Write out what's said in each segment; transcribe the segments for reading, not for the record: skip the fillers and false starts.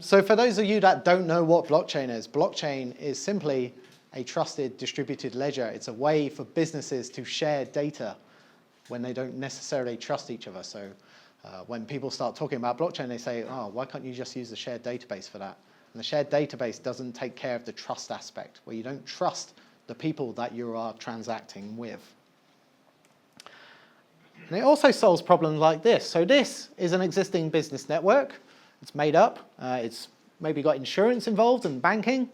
So for those of you that don't know what blockchain is simply a trusted distributed ledger. It's a way for businesses to share data when they don't necessarily trust each other. So when people start talking about blockchain, they say, oh, why can't you just use the shared database for that? And the shared database doesn't take care of the trust aspect, where you don't trust the people that you are transacting with. And it also solves problems like this. So this is an existing business network. It's made up. It's maybe got insurance involved and banking.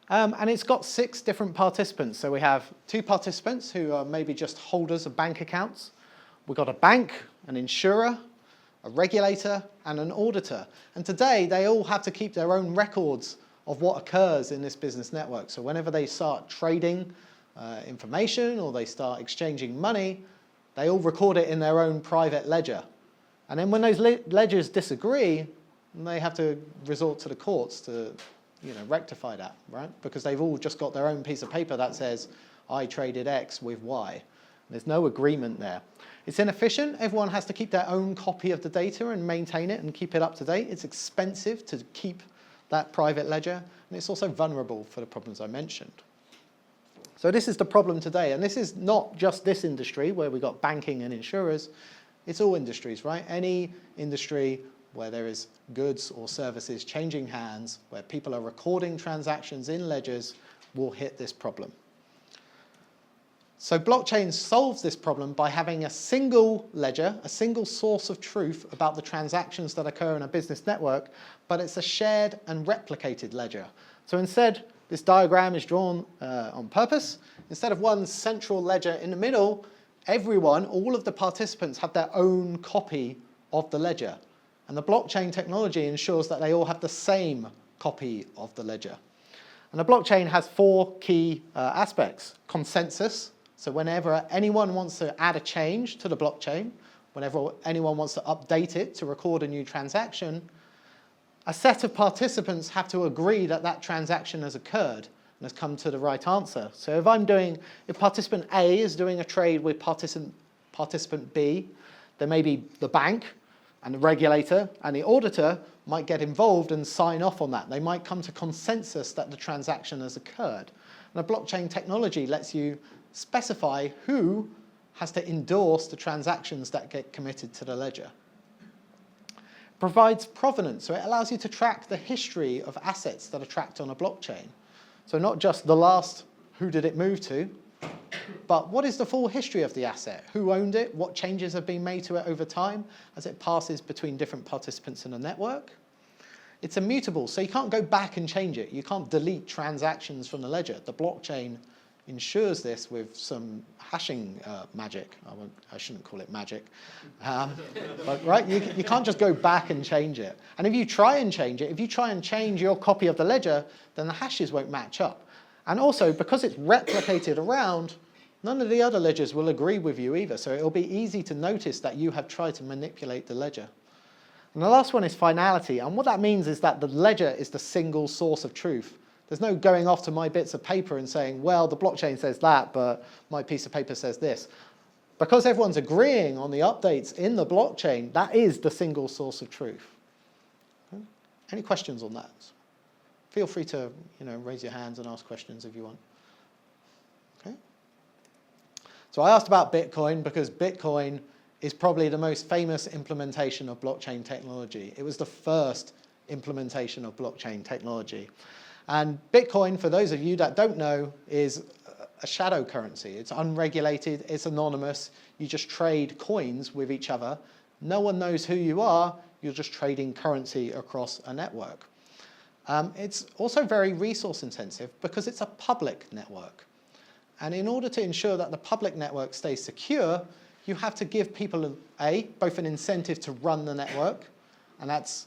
And it's got 6 different participants. So we have 2 participants who are maybe just holders of bank accounts. We've got a bank, an insurer, a regulator, and an auditor. And today, they all have to keep their own records of what occurs in this business network. So whenever they start trading information or they start exchanging money, they all record it in their own private ledger. And then when those ledgers disagree, they have to resort to the courts to rectify that, right? Because they've all just got their own piece of paper that says, I traded X with Y. There's no agreement there. It's inefficient. Everyone has to keep their own copy of the data and maintain it and keep it up to date. It's expensive to keep that private ledger, and it's also vulnerable for the problems I mentioned. So this is the problem today, and this is not just this industry where we've got banking and insurers. It's all industries, right? Any industry where there is goods or services changing hands, where people are recording transactions in ledgers, will hit this problem. So blockchain solves this problem by having a single ledger, a single source of truth about the transactions that occur in a business network, but it's a shared and replicated ledger. So instead, this diagram is drawn on purpose. Instead of one central ledger in the middle, everyone, all of the participants, have their own copy of the ledger. And the blockchain technology ensures that they all have the same copy of the ledger. And the blockchain has 4 key aspects. Consensus. So whenever anyone wants to add a change to the blockchain, whenever anyone wants to update it to record a new transaction, a set of participants have to agree that that transaction has occurred and has come to the right answer. So if participant A is doing a trade with participant B, then maybe the bank and the regulator and the auditor might get involved and sign off on that. They might come to consensus that the transaction has occurred. And the blockchain technology lets you specify who has to endorse the transactions that get committed to the ledger. It provides provenance, so it allows you to track the history of assets that are tracked on a blockchain. So not just the last who did it move to, but what is the full history of the asset? Who owned it? What changes have been made to it over time as it passes between different participants in the network? It's immutable, so you can't go back and change it. You can't delete transactions from the ledger. The blockchain ensures this with some hashing magic. I shouldn't call it magic. But right, you can't just go back and change it. And if you try and change it, if you try and change your copy of the ledger, then the hashes won't match up. And also, because it's replicated around, none of the other ledgers will agree with you either. So it'll be easy to notice that you have tried to manipulate the ledger. And the last one is finality. And what that means is that the ledger is the single source of truth. There's no going off to my bits of paper and saying, well, the blockchain says that, but my piece of paper says this. Because everyone's agreeing on the updates in the blockchain, that is the single source of truth. Any questions on that? Feel free to raise your hands and ask questions if you want. Okay. So I asked about Bitcoin because Bitcoin is probably the most famous implementation of blockchain technology. It was the first implementation of blockchain technology. And Bitcoin, for those of you that don't know, is a shadow currency. It's unregulated, it's anonymous. You just trade coins with each other. No one knows who you are. You're just trading currency across a network. It's also very resource intensive because it's a public network. And in order to ensure that the public network stays secure, you have to give people both an incentive to run the network, and that's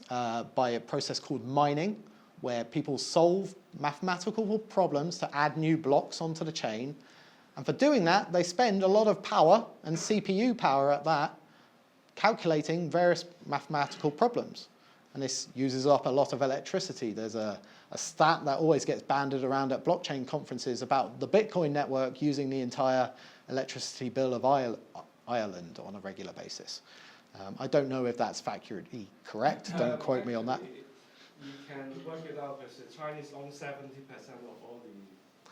by a process called mining, where people solve mathematical problems to add new blocks onto the chain. And for doing that, they spend a lot of power, and CPU power at that, calculating various mathematical problems. And this uses up a lot of electricity. There's a stat that always gets banded around at blockchain conferences about the Bitcoin network using the entire electricity bill of Ireland on a regular basis. I don't know if that's factually correct. Don't quote me on that. you can work it out because the Chinese own 70% of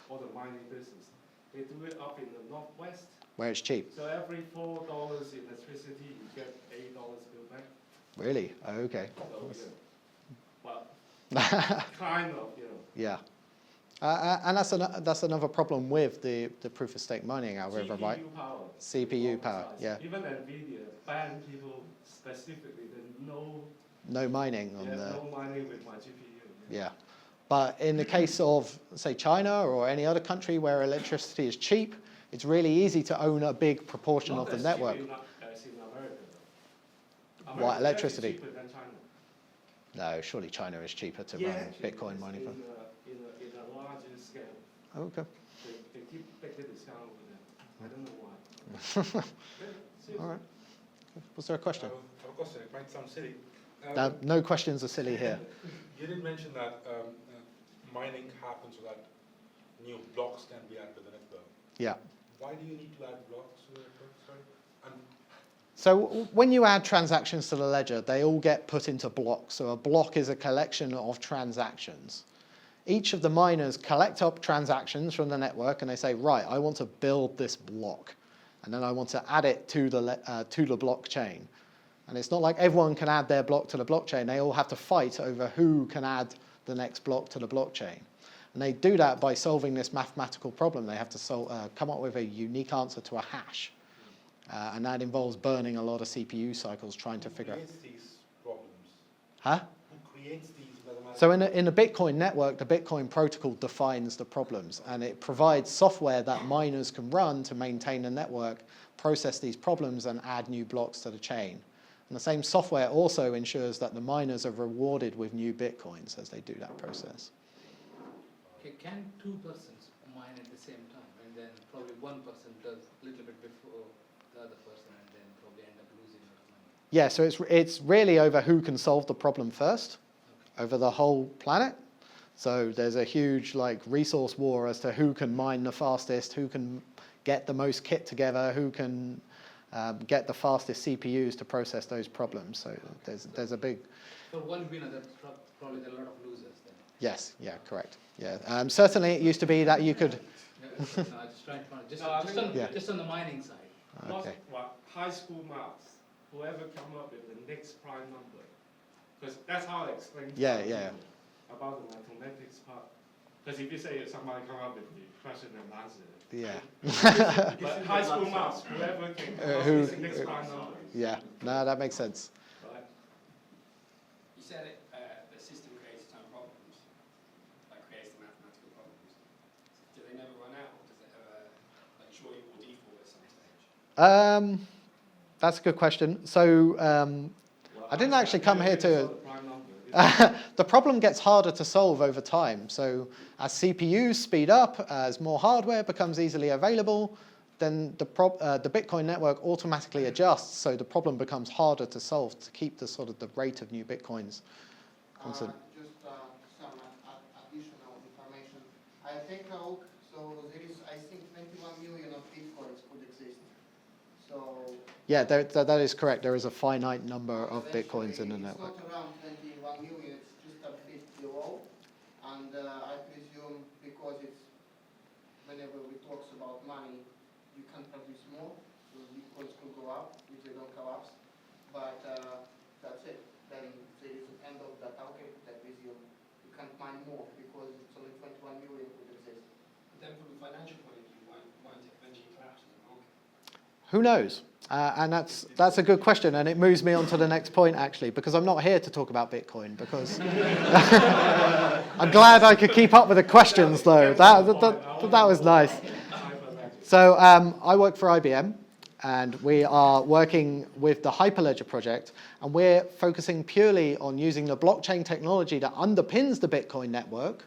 all the mining business. They do it up in the northwest. Where it's cheap. So every $4 electricity, you get $8 bill back. Really? Oh, okay. So, well, kind of, Yeah. And that's another problem with the proof of stake mining algorithm, CPU right? power. CPU power, yeah. Even NVIDIA banned people specifically that no mining on no mining with my GPU. Yeah. But in the case of, say, China or any other country where electricity is cheap, it's really easy to own a big proportion of the network. As in America, though. What, electricity? Cheaper than China. No, surely China is cheaper to run Bitcoin mining for. In a larger scale. Oh, okay. They keep bigger discount over there. I don't know why. All right. Was there a question? I have a question. It might sound silly. No questions are silly here. You did mention that mining happens so that new blocks can be added to the network. Yeah. Why do you need to add blocks to the network? Sorry. So when you add transactions to the ledger, they all get put into blocks. So a block is a collection of transactions. Each of the miners collect up transactions from the network and they say, right, I want to build this block. And then I want to add it to the blockchain. And it's not like everyone can add their block to the blockchain. They all have to fight over who can add the next block to the blockchain. And they do that by solving this mathematical problem. They have to come up with a unique answer to a hash. And that involves burning a lot of CPU cycles trying to figure out. Who creates these problems? Huh? Who creates these mathematical So in the Bitcoin network, the Bitcoin protocol defines the problems. And it provides software that miners can run to maintain the network, process these problems, and add new blocks to the chain. And the same software also ensures that the miners are rewarded with new Bitcoins as they do that process. Okay, can two persons mine at the same time, and then probably one person does a little bit before the other person, and then probably end up losing a lot of money? Yeah, so it's really over who can solve the problem first, over the whole planet. So there's a huge resource war as to who can mine the fastest, who can get the most kit together, who can get the fastest CPUs to process those problems. So there's a big. For one winner, that's probably a lot of losers then. Yes, yeah, correct. Yeah, certainly it used to be that you could. No, just trying to just on the mining side. Okay. High school maths, whoever come up with the next prime number, because that's how I explain about the mathematics part. Because if you say somebody come up with the question and answer, yeah. but high school maths, whoever can come up with the next prime number. Yeah, no, that makes sense. Right. You said the system creates its own problems, creates the mathematical problems. Do they never run out, or does it ever join or default at some stage? That's a good question. So I didn't actually come here to. The problem gets harder to solve over time. So as CPUs speed up, as more hardware becomes easily available, then the Bitcoin network automatically adjusts. So the problem becomes harder to solve to keep the rate of new Bitcoins constant. Just some additional information. I take a look. So there is, I think, 21 million of Bitcoins could exist. So yeah, that is correct. There is a finite number of Bitcoins in the network. It's not around 21 million. It's just a bit below. And I presume because it's whenever we talk about money, you can produce more. So Bitcoins could go up if they don't collapse. But that's it. Then there is an end of that algorithm. I presume you can't mine more because it's only 21 million could exist. But then from a financial point of view, won't it eventually collapse as a market? Who knows? And that's a good question, and it moves me on to the next point, actually, because I'm not here to talk about Bitcoin, because I'm glad I could keep up with the questions, though. That was nice. So I work for IBM, and we are working with the Hyperledger project, and we're focusing purely on using the blockchain technology that underpins the Bitcoin network,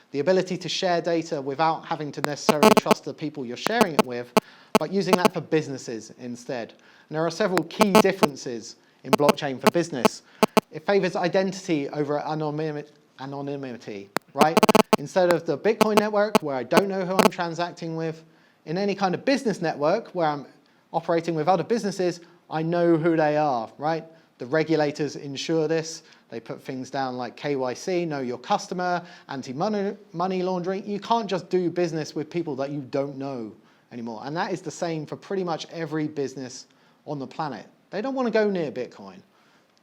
the ability to share data without having to necessarily trust the people you're sharing it with, but using that for businesses instead. And there are several key differences in blockchain for business. It favors identity over anonymity, right? Instead of the Bitcoin network, where I don't know who I'm transacting with, in any kind of business network where I'm operating with other businesses, I know who they are, right? The regulators ensure this. They put things down like KYC, know your customer, anti-money laundering. You can't just do business with people that you don't know anymore. And that is the same for pretty much every business on the planet. They don't want to go near Bitcoin.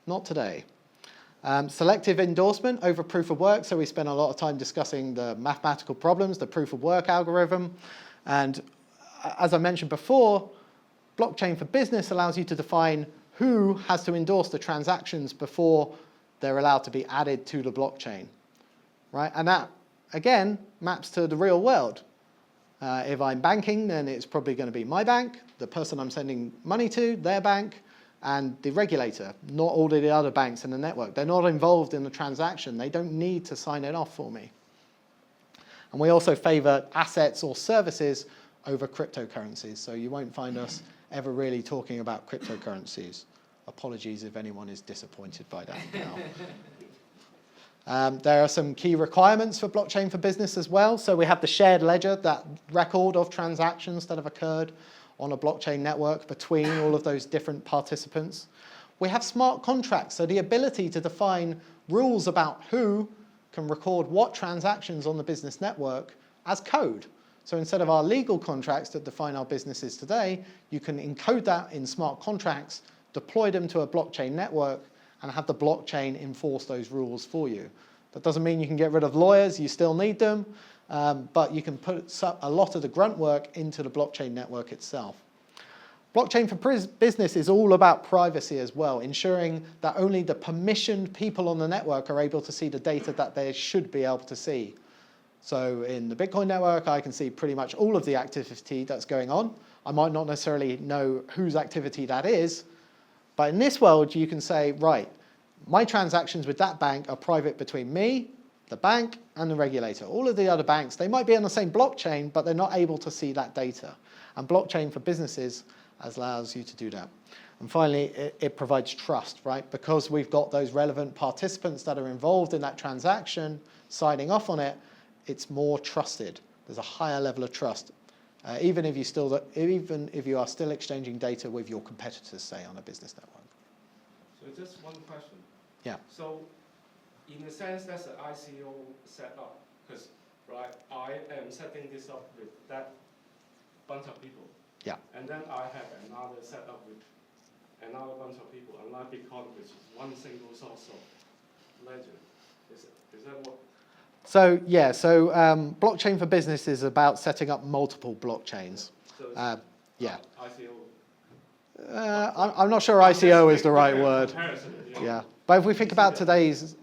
Not today. Selective endorsement over proof of work. So we spent a lot of time discussing the mathematical problems, the proof of work algorithm. And as I mentioned before, blockchain for business allows you to define who has to endorse the transactions before they're allowed to be added to the blockchain, right? And that, again, maps to the real world. If I'm banking, then it's probably going to be my bank, the person I'm sending money to, their bank, and the regulator, not all of the other banks in the network. They're not involved in the transaction. They don't need to sign it off for me. And we also favor assets or services over cryptocurrencies. So you won't find us ever really talking about cryptocurrencies. Apologies if anyone is disappointed by that now. There are some key requirements for blockchain for business as well. So we have the shared ledger, that record of transactions that have occurred on a blockchain network between all of those different participants. We have smart contracts, so the ability to define rules about who can record what transactions on the business network as code. So instead of our legal contracts that define our businesses today, you can encode that in smart contracts, deploy them to a blockchain network, and have the blockchain enforce those rules for you. That doesn't mean you can get rid of lawyers, you still need them, but you can put a lot of the grunt work into the blockchain network itself. Blockchain for business is all about privacy as well, ensuring that only the permissioned people on the network are able to see the data that they should be able to see. So in the Bitcoin network, I can see pretty much all of the activity that's going on. I might not necessarily know whose activity that is, but in this world, you can say, right, my transactions with that bank are private between me, the bank, and the regulator. All of the other banks, they might be on the same blockchain, but they're not able to see that data. And blockchain for businesses allows you to do that. And finally, it provides trust, right? Because we've got those relevant participants that are involved in that transaction, signing off on it, it's more trusted. There's a higher level of trust. Even if you are still exchanging data with your competitors, say, on a business network. So just one question. Yeah. So in a sense, that's an ICO setup, because right, I am setting this up with that bunch of people. Yeah. And then I have another setup with another bunch of people, unlike Bitcoin, which is one single source of ledger. Is that what? So yeah, so blockchain for business is about setting up multiple blockchains. So yeah. ICO. I'm not sure ICO is the right word. Yeah. But if we think about today's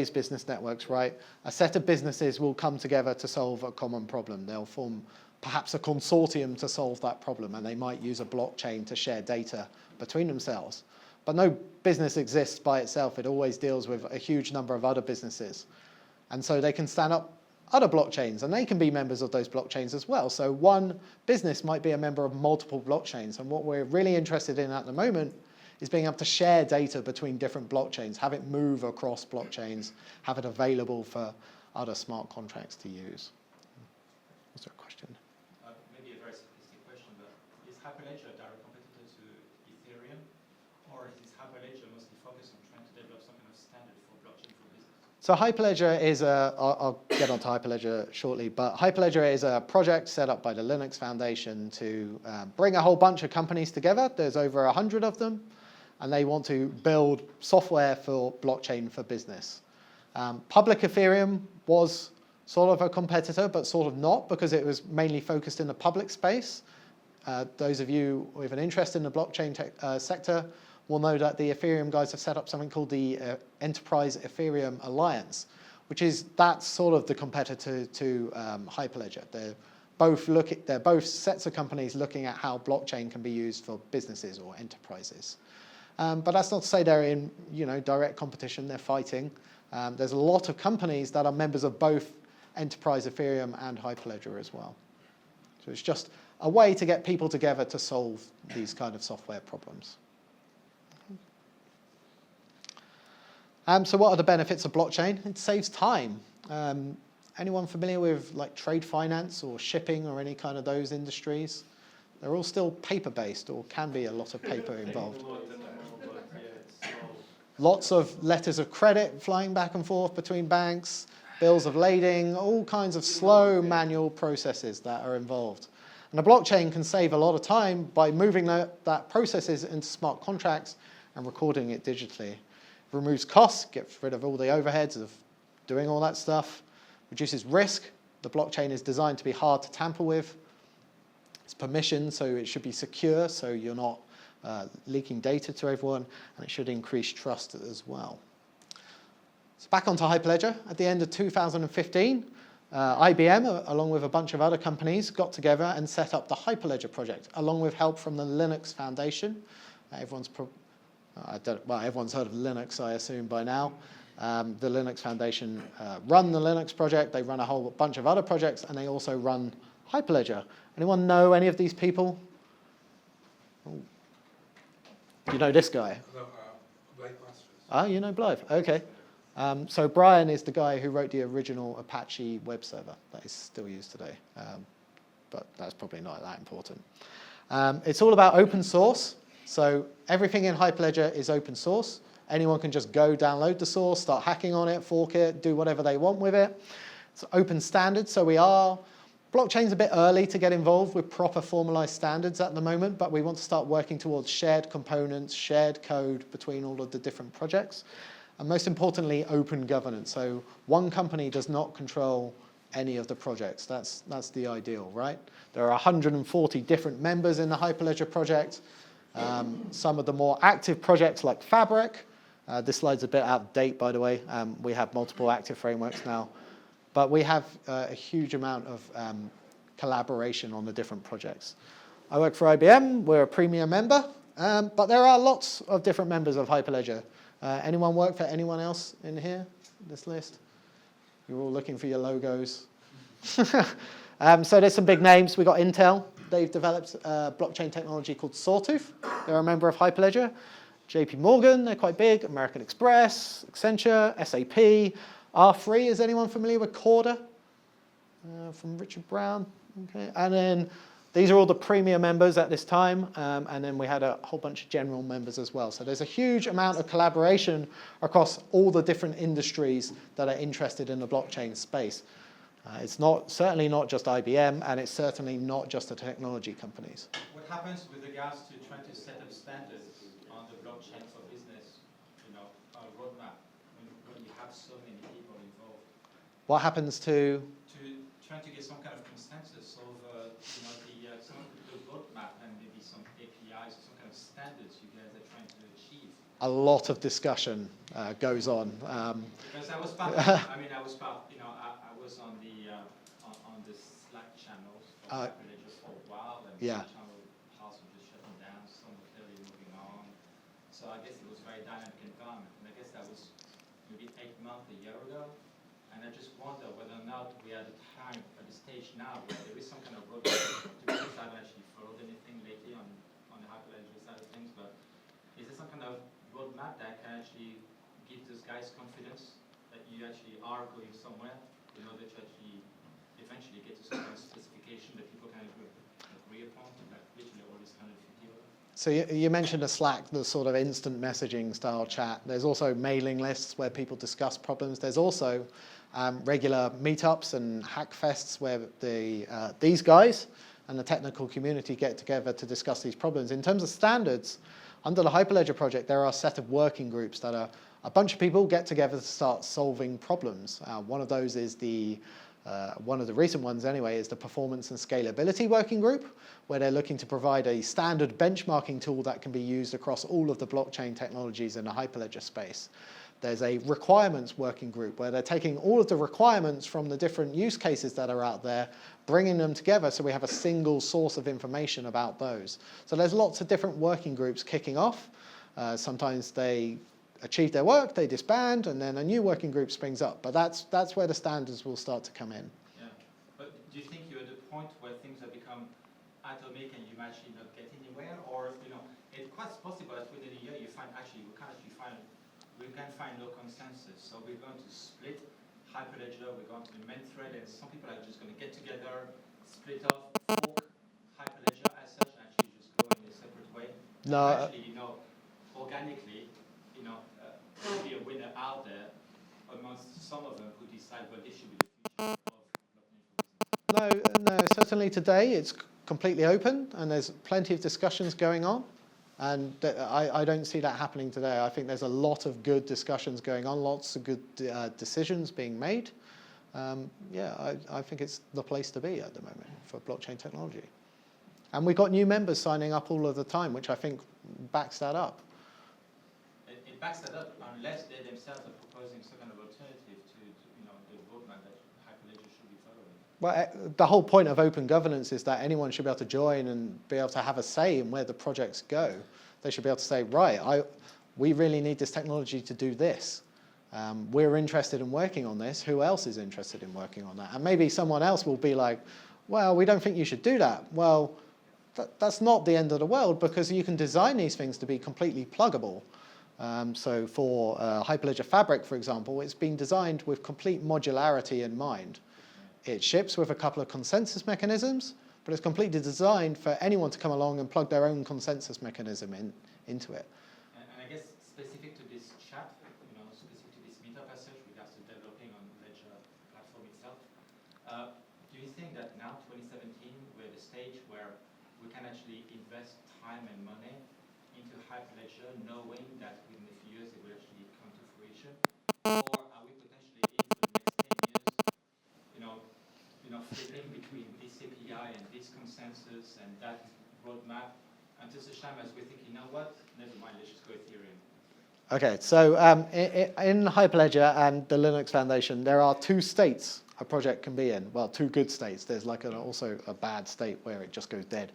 business networks, right, a set of businesses will come together to solve a common problem. They'll form perhaps a consortium to solve that problem, and they might use a blockchain to share data between themselves. But no business exists by itself. It always deals with a huge number of other businesses. And so they can stand up other blockchains, and they can be members of those blockchains as well. So one business might be a member of multiple blockchains. And what we're really interested in at the moment is being able to share data between different blockchains, have it move across blockchains, have it available for other smart contracts to use. Was there a question? Maybe a very simplistic question, but is Hyperledger a direct competitor to Ethereum, or is Hyperledger mostly focused on trying to develop some kind of standard for blockchain for business? So Hyperledger is I'll get onto Hyperledger shortly, but Hyperledger is a project set up by the Linux Foundation to bring a whole bunch of companies together. There's over 100 of them, and they want to build software for blockchain for business. Public Ethereum was sort of a competitor, but sort of not, because it was mainly focused in the public space. Those of you with an interest in the blockchain sector will know that the Ethereum guys have set up something called the Enterprise Ethereum Alliance, that's sort of the competitor to Hyperledger. They're both sets of companies looking at how blockchain can be used for businesses or enterprises. But that's not to say they're in direct competition. They're fighting. There's a lot of companies that are members of both Enterprise Ethereum and Hyperledger as well. So it's just a way to get people together to solve these kind of software problems. So what are the benefits of blockchain? It saves time. Anyone familiar with like trade finance or shipping or any kind of those industries? They're all still paper-based, or can be a lot of paper involved. lots of letters of credit flying back and forth between banks, bills of lading, all kinds of slow manual processes that are involved. And a blockchain can save a lot of time by moving that processes into smart contracts and recording it digitally. It removes costs, gets rid of all the overheads of doing all that stuff, reduces risk. The blockchain is designed to be hard to tamper with. It's permissioned, so it should be secure, so you're not leaking data to everyone, and it should increase trust as well. So back onto Hyperledger. At the end of 2015, IBM, along with a bunch of other companies, got together and set up the Hyperledger project, along with help from the Linux Foundation. Everyone's heard of Linux, I assume, by now. The Linux Foundation run the Linux project. They run a whole bunch of other projects, and they also run Hyperledger. Anyone know any of these people? Oh. You know this guy? No, Blythe Masters. Ah, you know Blythe. Okay. So Brian is the guy who wrote the original Apache web server that is still used today. But that's probably not that important. It's all about open source. So everything in Hyperledger is open source. Anyone can just go download the source, start hacking on it, fork it, do whatever they want with it. It's open standards, so blockchain's a bit early to get involved with proper formalized standards at the moment, but we want to start working towards shared components, shared code between all of the different projects. And most importantly, open governance. So one company does not control any of the projects. That's the ideal, right? There are 140 different members in the Hyperledger project. Some of the more active projects like Fabric. This slide's a bit out of date, by the way. We have multiple active frameworks now. But we have a huge amount of collaboration on the different projects. I work for IBM. We're a premium member. But there are lots of different members of Hyperledger. Anyone work for anyone else in here, this list? You're all looking for your logos. So there's some big names. We've got Intel. They've developed blockchain technology called Sawtooth. They're a member of Hyperledger. JP Morgan, they're quite big. American Express, Accenture, SAP. R3, is anyone familiar with Corda? From Richard Brown. Okay. And then these are all the premier members at this time. And then we had a whole bunch of general members as well. So there's a huge amount of collaboration across all the different industries that are interested in the blockchain space. It's certainly not just IBM, and it's certainly not just the technology companies. What happens with regards to trying to set up standards on the blockchain for business, roadmap, when you have so many people involved? What happens to trying to get some kind of consensus over, the roadmap and maybe some APIs or some kind of standards you guys are trying to achieve? A lot of discussion goes on. Because I was part, I was on the Slack channels for Hyperledger for a while, and yeah. some channel parts were just shutting down, some were clearly moving on. So I guess it was a very dynamic environment, and I guess that was maybe 8 months, a year ago. And I just wonder whether or not we are at the stage now where there is some kind of roadmap. To be honest, I haven't actually followed anything lately on the Hyperledger side of things, but is there some kind of roadmap that can actually give those guys confidence that you actually are going somewhere in order to actually eventually get to some kind of specification that people can agree upon, like literally all these 150 of them? So you mentioned a Slack, the sort of instant messaging style chat. There's also mailing lists where people discuss problems. There's also regular meetups and hackfests where these guys and the technical community get together to discuss these problems. In terms of standards, under the Hyperledger project, there are a set of working groups that are a bunch of people get together to start solving problems. One of those is one of the recent ones anyway, is the Performance and Scalability Working Group, where they're looking to provide a standard benchmarking tool that can be used across all of the blockchain technologies in the Hyperledger space. There's a Requirements Working Group, where they're taking all of the requirements from the different use cases that are out there, bringing them together so we have a single source of information about those. So there's lots of different working groups kicking off. Sometimes they achieve their work, they disband, and then a new working group springs up. But that's where the standards will start to come in. Yeah, but do you think you're at the point where things have become atomic and you might actually not get anywhere, or it's quite possible that within a year you find we can find no consensus. So we're going to split Hyperledger, we're going to the main thread, and some people are just going to get together, split off, fork Hyperledger as such, and actually just go in a separate way. No. Actually, organically, amongst some of them who decide, well, this should be the future of blockchain for business? No, certainly today it's completely open and there's plenty of discussions going on. And I don't see that happening today. I think there's a lot of good discussions going on, lots of good decisions being made. I think it's the place to be at the moment for blockchain technology. And we've got new members signing up all of the time, which I think backs that up. It backs that up unless they themselves are proposing some kind of alternative to the roadmap that Hyperledger should be following. Well, the whole point of open governance is that anyone should be able to join and be able to have a say in where the projects go. They should be able to say, right, we really need this technology to do this. We're interested in working on this. Who else is interested in working on that? And maybe someone else will be like, well, we don't think you should do that. Well, that's not the end of the world because you can design these things to be completely pluggable. So for Hyperledger Fabric, for example, it's been designed with complete modularity in mind. It ships with a couple of consensus mechanisms, but it's completely designed for anyone to come along and plug their own consensus mechanism into it. And I guess specific to this chat, specific to this meetup as such, regards to developing on the Ledger platform itself, do you think that now, 2017, we're at a stage where we can actually invest time and money into Hyperledger, knowing that within a few years it will actually come to fruition? Or are we potentially in for the next 10 years, flipping between this API and this consensus and that roadmap until such time as we think, you know what, never mind, let's just go Ethereum? Okay, so in Hyperledger and the Linux Foundation, there are two states a project can be in. Well, two good states. There's like also a bad state where it just goes dead.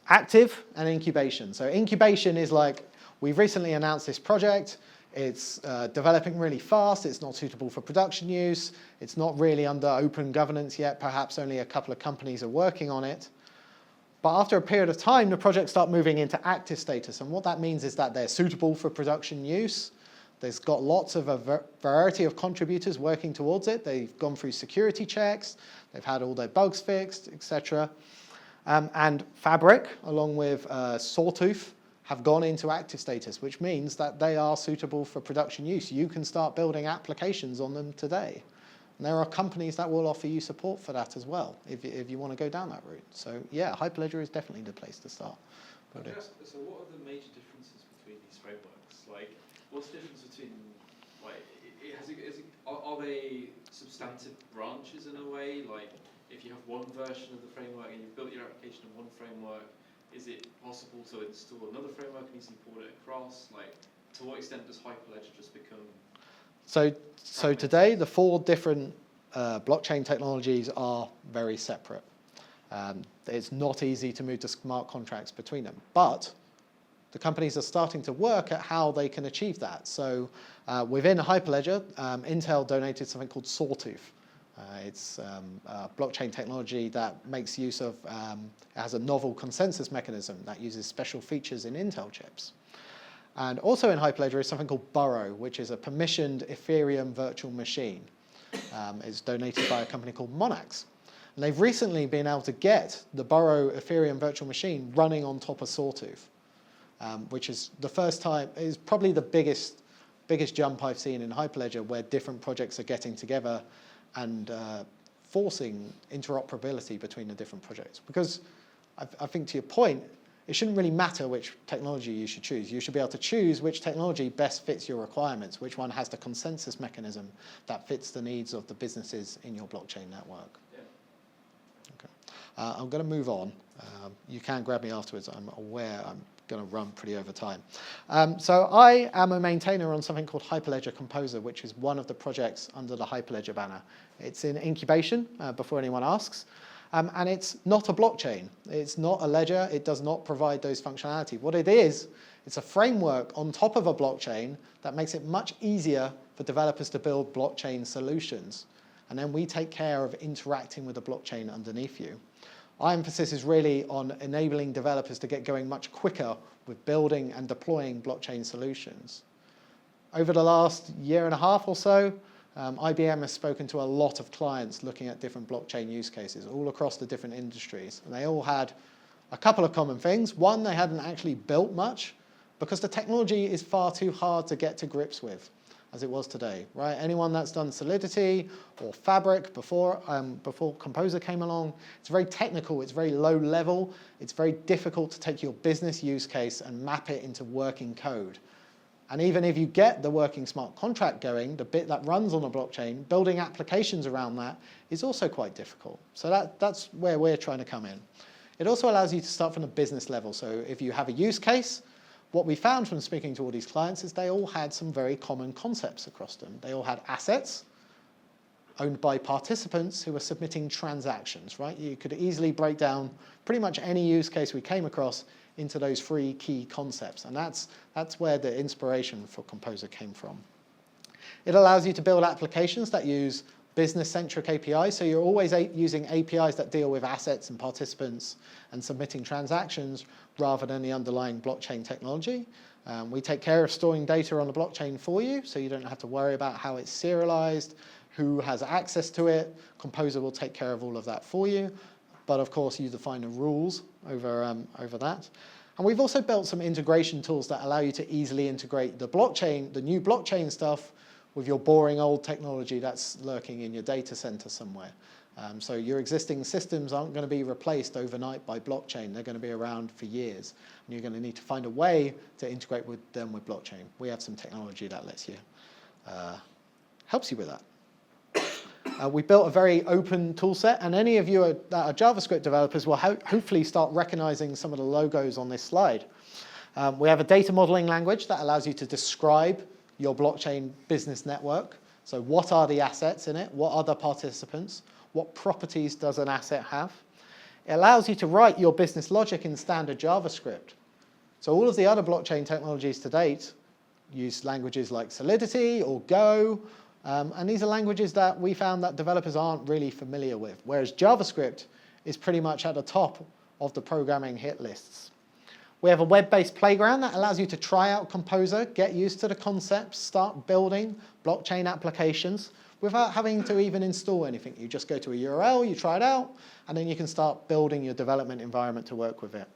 Active and incubation. So incubation is like, we've recently announced this project. It's developing really fast. It's not suitable for production use. It's not really under open governance yet. Perhaps only a couple of companies are working on it. But after a period of time, the projects start moving into active status. And what that means is that they're suitable for production use. There's got lots of a variety of contributors working towards it. They've gone through security checks. They've had all their bugs fixed, etc. And Fabric, along with Sawtooth, have gone into active status, which means that they are suitable for production use. You can start building applications on them today. And there are companies that will offer you support for that as well, if you want to go down that route. So yeah, Hyperledger is definitely the place to start. So what are the major differences between these frameworks? Like, what's the difference between, like, are they substantive branches in a way? Like, if you have one version of the framework and you've built your application in one framework, is it possible to install another framework and easily port it across? Like, to what extent does Hyperledger just become? So today, the four different blockchain technologies are very separate. It's not easy to move to smart contracts between them, but the companies are starting to work at how they can achieve that. So within Hyperledger, Intel donated something called Sawtooth. It's a blockchain technology that makes use of, has a novel consensus mechanism that uses special features in Intel chips. And also in Hyperledger is something called Burrow, which is a permissioned Ethereum virtual machine. It's donated by a company called Monax. And they've recently been able to get the Burrow Ethereum virtual machine running on top of Sawtooth, which is the first time, is probably the biggest jump I've seen in Hyperledger, where different projects are getting together and forcing interoperability between the different projects. Because I think to your point, it shouldn't really matter which technology you should choose. You should be able to choose which technology best fits your requirements, which one has the consensus mechanism that fits the needs of the businesses in your blockchain network. Yeah. Okay. I'm going to move on. You can grab me afterwards. I'm aware I'm going to run pretty over time. So I am a maintainer on something called Hyperledger Composer, which is one of the projects under the Hyperledger banner. It's in incubation, before anyone asks. And it's not a blockchain. It's not a ledger. It does not provide those functionality. What it is, it's a framework on top of a blockchain that makes it much easier for developers to build blockchain solutions. And then we take care of interacting with the blockchain underneath you. Our emphasis is really on enabling developers to get going much quicker with building and deploying blockchain solutions. Over the last year and a half or so, IBM has spoken to a lot of clients looking at different blockchain use cases all across the different industries. And they all had a couple of common things. One, they hadn't actually built much because the technology is far too hard to get to grips with. as it was today, right? Anyone that's done Solidity or Fabric before Composer came along, it's very technical, it's very low level, it's very difficult to take your business use case and map it into working code. And even if you get the working smart contract going, the bit that runs on a blockchain, building applications around that is also quite difficult. So that's where we're trying to come in. It also allows you to start from the business level. So if you have a use case, what we found from speaking to all these clients is they all had some very common concepts across them. They all had assets owned by participants who were submitting transactions, right? You could easily break down pretty much any use case we came across into those 3 key concepts. And that's where the inspiration for Composer came from. It allows you to build applications that use business-centric APIs. So you're always using APIs that deal with assets and participants and submitting transactions rather than the underlying blockchain technology. We take care of storing data on the blockchain for you, so you don't have to worry about how it's serialized, who has access to it. Composer will take care of all of that for you. But of course, you define the rules over that. And we've also built some integration tools that allow you to easily integrate the blockchain, the new blockchain stuff, with your boring old technology that's lurking in your data center somewhere. So your existing systems aren't going to be replaced overnight by blockchain. They're going to be around for years. And you're going to need to find a way to integrate with them with blockchain. We have some technology that lets you, helps you with that. We built a very open tool set, and any of you that are JavaScript developers will hopefully start recognizing some of the logos on this slide. We have a data modeling language that allows you to describe your blockchain business network. So what are the assets in it? What are the participants? What properties does an asset have? It allows you to write your business logic in standard JavaScript. So all of the other blockchain technologies to date use languages like Solidity or Go, and these are languages that we found that developers aren't really familiar with, whereas JavaScript is pretty much at the top of the programming hit lists. We have a web-based playground that allows you to try out Composer, get used to the concepts, start building blockchain applications without having to even install anything. You just go to a URL, you try it out, and then you can start building your development environment to work with it.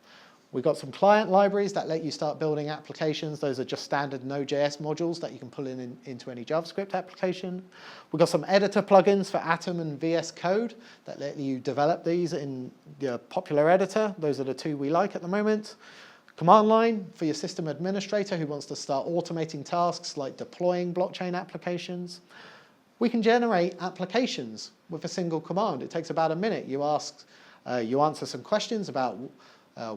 We've got some client libraries that let you start building applications. Those are just standard Node.js modules that you can pull into any JavaScript application. We've got some editor plugins for Atom and VS Code that let you develop these in your popular editor. Those are the 2 we like at the moment. Command line for your system administrator who wants to start automating tasks like deploying blockchain applications. We can generate applications with a single command. It takes about a minute. You answer some questions about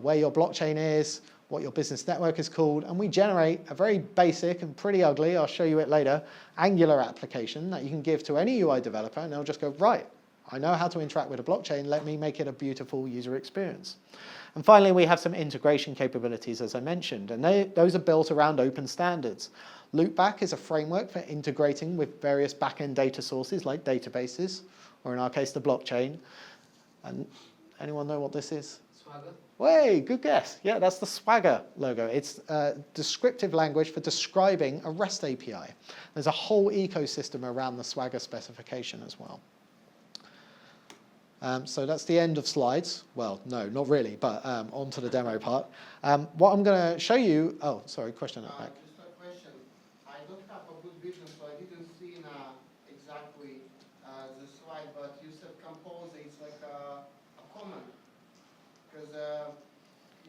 where your blockchain is, what your business network is called, and we generate a very basic and pretty ugly, I'll show you it later, Angular application that you can give to any UI developer, and they'll just go, right, I know how to interact with a blockchain, let me make it a beautiful user experience. And finally, we have some integration capabilities, as I mentioned, and those are built around open standards. LoopBack is a framework for integrating with various back-end data sources like databases, or in our case, the blockchain. And anyone know what this is? Swagger? Way, good guess. Yeah, that's the Swagger logo. It's a descriptive language for describing a REST API. There's a whole ecosystem around the Swagger specification as well. So that's the end of slides. Well, no, not really, but on to the demo part. What I'm going to show you, oh, sorry, question at the back. Just a question. I don't have a good vision, so I didn't see exactly the slide, but you said Composer, it's like a common. Because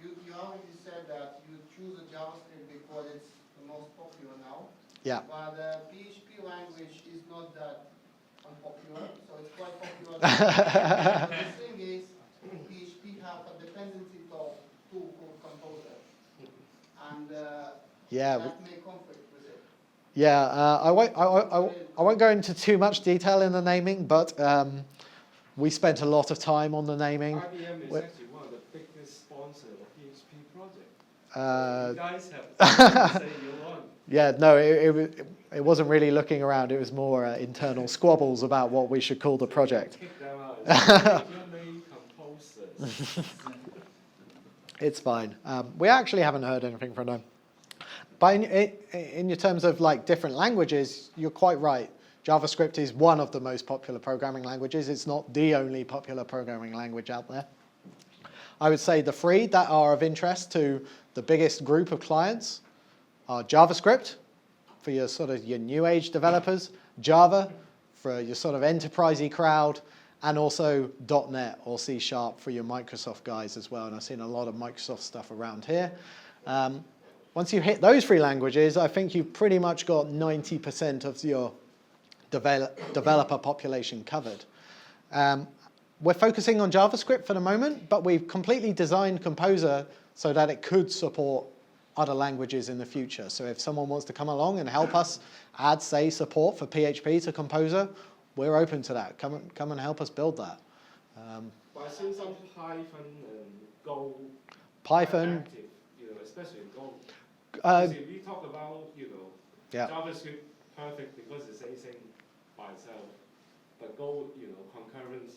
you already said that you choose a JavaScript because it's the most popular now. Yeah. But PHP language is not that unpopular, so it's quite popular. The thing is, PHP have a dependency tool called Composer, and yeah, that may conflict with it. Yeah, I won't go into too much detail in the naming, but we spent a lot of time on the naming. IBM is actually one of the biggest sponsors of the PHP project. You guys have to say you're on. Yeah, no, it wasn't really looking around. It was more internal squabbles about what we should call the project. Kick them out. Composers. It's fine. We actually haven't heard anything from them. But in your terms of like different languages, you're quite right. JavaScript is one of the most popular programming languages. It's not the only popular programming language out there. I would say the 3 that are of interest to the biggest group of clients are JavaScript for your sort of your new age developers, Java for your sort of enterprisey crowd, and also .NET or C# for your Microsoft guys as well. And I've seen a lot of Microsoft stuff around here. Once you hit those 3 languages, I think you've pretty much got 90% of your developer population covered. We're focusing on JavaScript for the moment, but we've completely designed Composer so that it could support other languages in the future. So if someone wants to come along and help us add, say, support for PHP to Composer, we're open to that. Come and help us build that. But I see some Python and Go Python, active, especially in Go. If we talk about, yeah. JavaScript perfect because it's async by itself, but Go, concurrence.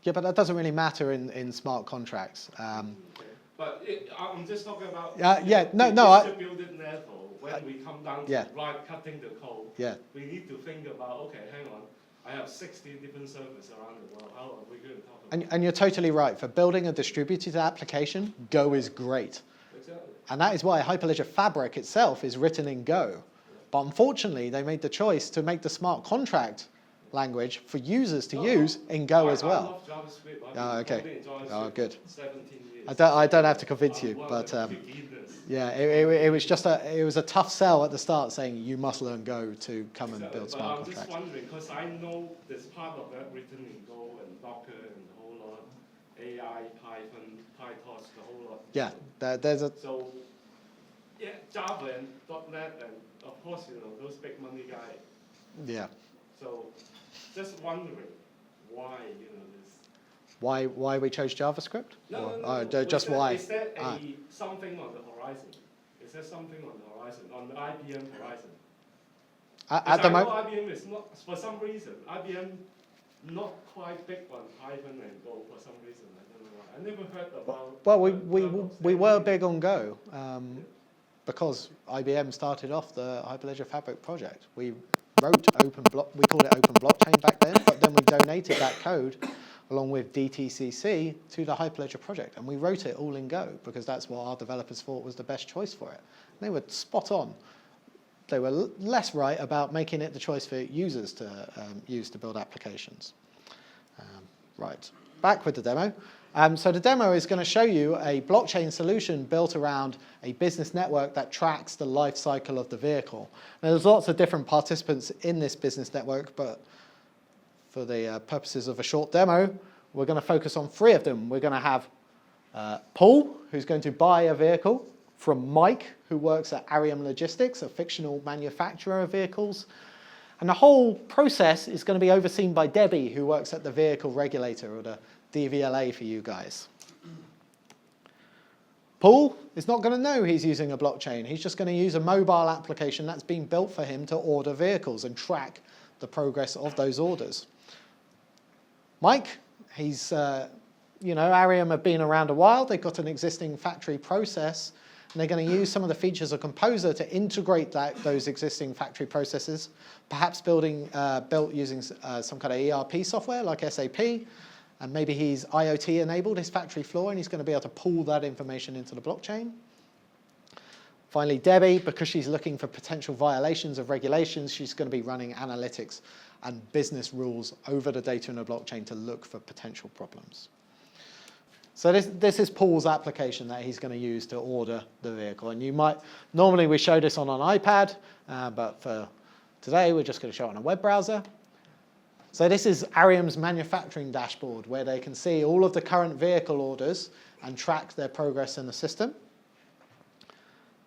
Yeah, but that doesn't really matter in smart contracts. Okay. But I'm just talking about distributed level. When we come down to cutting the code, we need to think about, okay, hang on, I have 60 different servers around the world. How are we going to talk about And you're totally right. For building a distributed application, Go is great. Exactly. And that is why Hyperledger Fabric itself is written in Go. But unfortunately, they made the choice to make the smart contract language for users to use in Go as well. I love JavaScript. Okay. Oh, good. 17 years. I don't have to convince you, but yeah, it was just a tough sell at the start, saying you must learn Go to come and build smart contracts. I'm just wondering because I know there's part of that written in Go and Docker and the whole lot, AI, Python, PyTorch, the whole lot. Yeah, there's a. So yeah, Java and .NET and of course those big money guys. Yeah. So just wondering why this. Why we chose JavaScript? No. Just why? Is there something on the horizon? Is there something on the horizon, on the IBM horizon? At the moment, IBM is not, for some reason, IBM not quite big on Python and Go for some reason. I don't know why. I never heard about. Well, we were big on Go because IBM started off the Hyperledger Fabric project. We wrote we called it Open Blockchain back then, but then we donated that code along with DTCC to the Hyperledger project. And we wrote it all in Go because that's what our developers thought was the best choice for it. And they were spot on. They were less right about making it the choice for users to use to build applications. Right, back with the demo. So the demo is going to show you a blockchain solution built around a business network that tracks the life cycle of the vehicle. Now, there's lots of different participants in this business network, but for the purposes of a short demo, we're going to focus on 3 of them. We're going to have Paul, who's going to buy a vehicle from Mike, who works at Arium Logistics, a fictional manufacturer of vehicles. And the whole process is going to be overseen by Debbie, who works at the vehicle regulator, or the DVLA for you guys. Paul is not going to know he's using a blockchain. He's just going to use a mobile application that's been built for him to order vehicles and track the progress of those orders. Mike, he's, Arium have been around a while. They've got an existing factory process, and they're going to use some of the features of Composer to integrate those existing factory processes, perhaps built using some kind of ERP software like SAP, and maybe he's IoT enabled his factory floor, and he's going to be able to pull that information into the blockchain. Finally, Debbie, because she's looking for potential violations of regulations, she's going to be running analytics and business rules over the data in the blockchain to look for potential problems. So this is Paul's application that he's going to use to order the vehicle. And normally we show this on an iPad, but for today we're just going to show it on a web browser. So this is Arium's manufacturing dashboard, where they can see all of the current vehicle orders and track their progress in the system.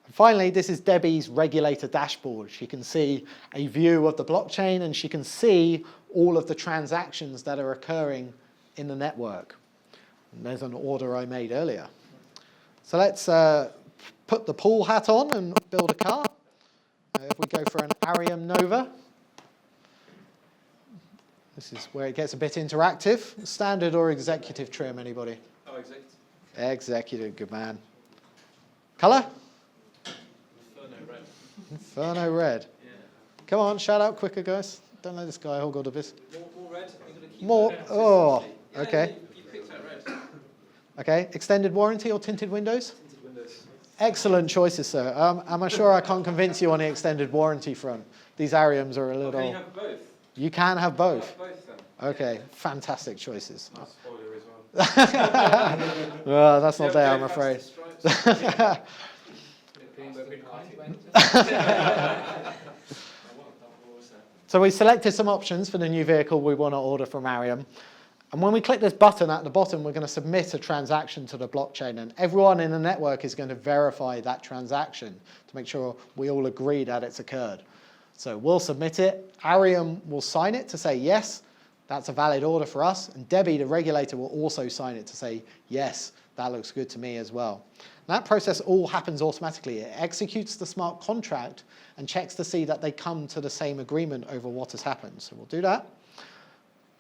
And finally, this is Debbie's regulator dashboard. She can see a view of the blockchain, and she can see all of the transactions that are occurring in the network. And there's an order I made earlier. So let's put the Paul hat on and build a car. If we go for an Arium Nova, this is where it gets a bit interactive. Standard or executive trim, anybody? Oh, executive. Executive, good man. Color? Inferno red. Inferno red. Yeah. Come on, shout out quicker, guys. Don't let this guy hold all of this. More red. You're gonna keep More? that Oh, consistency. okay. You picked out red. Okay, extended warranty or tinted windows? Tinted windows. Excellent choices, sir. Am I sure I can't convince you on the extended warranty front? These Ariums are a little... Can you have both? You can have both. Have both then. Okay, fantastic choices. No spoiler as well. Well, that's not there, I'm Yeah, afraid. fastest stripes. So we selected some options for the new vehicle we want to order from Arium. And when we click this button at the bottom, we're going to submit a transaction to the blockchain. And everyone in the network is going to verify that transaction to make sure we all agree that it's occurred. So we'll submit it. Arium will sign it to say, yes, that's a valid order for us. And Debbie, the regulator, will also sign it to say, yes, that looks good to me as well. And that process all happens automatically. It executes the smart contract and checks to see that they come to the same agreement over what has happened. So we'll do that.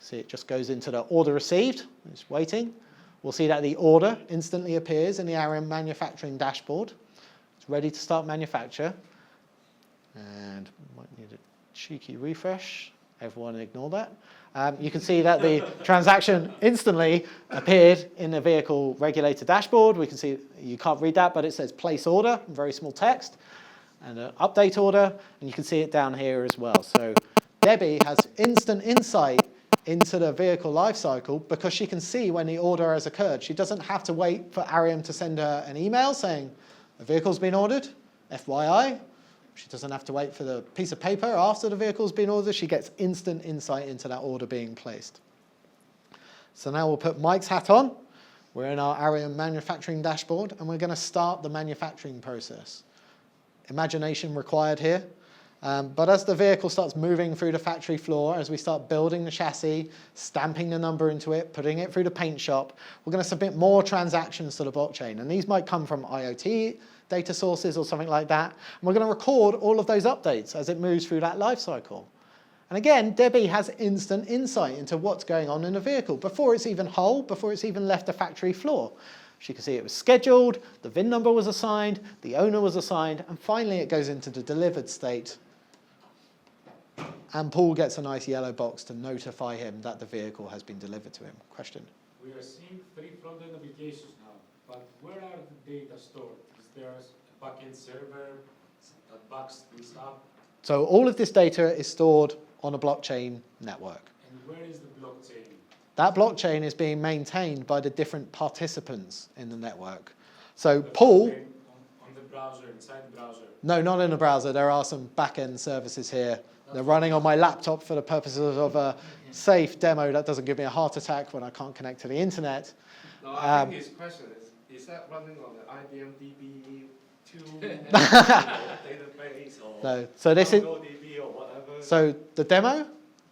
See, it just goes into the order received. It's waiting. We'll see that the order instantly appears in the Arium manufacturing dashboard. It's ready to start manufacture. And might need a cheeky refresh. Everyone ignore that. You can see that the transaction instantly appeared in the vehicle regulator dashboard. We can see, you can't read that, but it says place order, in very small text, and an update order, and you can see it down here as well. So Debbie has instant insight into the vehicle lifecycle because she can see when the order has occurred. She doesn't have to wait for Arium to send her an email saying, a vehicle's been ordered, FYI. She doesn't have to wait for the piece of paper after the vehicle's been ordered. She gets instant insight into that order being placed. So now we'll put Mike's hat on. We're in our Arium manufacturing dashboard, and we're going to start the manufacturing process. Imagination required here. But as the vehicle starts moving through the factory floor, as we start building the chassis, stamping the number into it, putting it through the paint shop, we're going to submit more transactions to the blockchain. And these might come from IoT data sources or something like that. And we're going to record all of those updates as it moves through that life cycle. And again, Debbie has instant insight into what's going on in the vehicle before it's even whole, before it's even left the factory floor. She can see it was scheduled, the VIN number was assigned, the owner was assigned, and finally it goes into the delivered state. And Paul gets a nice yellow box to notify him that the vehicle has been delivered to him. Question? We are seeing 3 front-end applications now, but where are the data stored? Is there a backend server that backs this up? So all of this data is stored on a blockchain network. And where is the blockchain? That blockchain is being maintained by the different participants in the network. So Paul... On the browser, inside the browser? No, not in the browser. There are some back-end services here. They're running on my laptop for the purposes of a safe demo that doesn't give me a heart attack when I can't connect to the internet. No, I think his question is that running on the IBM DB2 database or no. So this is MongoDB or whatever? So the demo,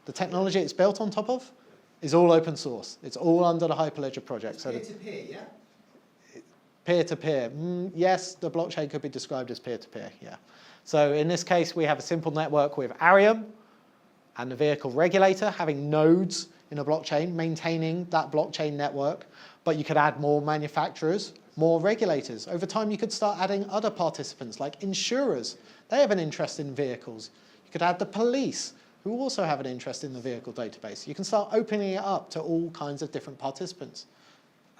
the technology it's built on top of, is all open source. It's all under the Hyperledger project. So peer-to-peer, yeah? Peer-to-peer. Yes, the blockchain could be described as peer-to-peer, yeah. So in this case, we have a simple network with Arium and the vehicle regulator having nodes in a blockchain, maintaining that blockchain network. But you could add more manufacturers, more regulators. Over time, you could start adding other participants like insurers. They have an interest in vehicles. You could add the police, who also have an interest in the vehicle database. You can start opening it up to all kinds of different participants.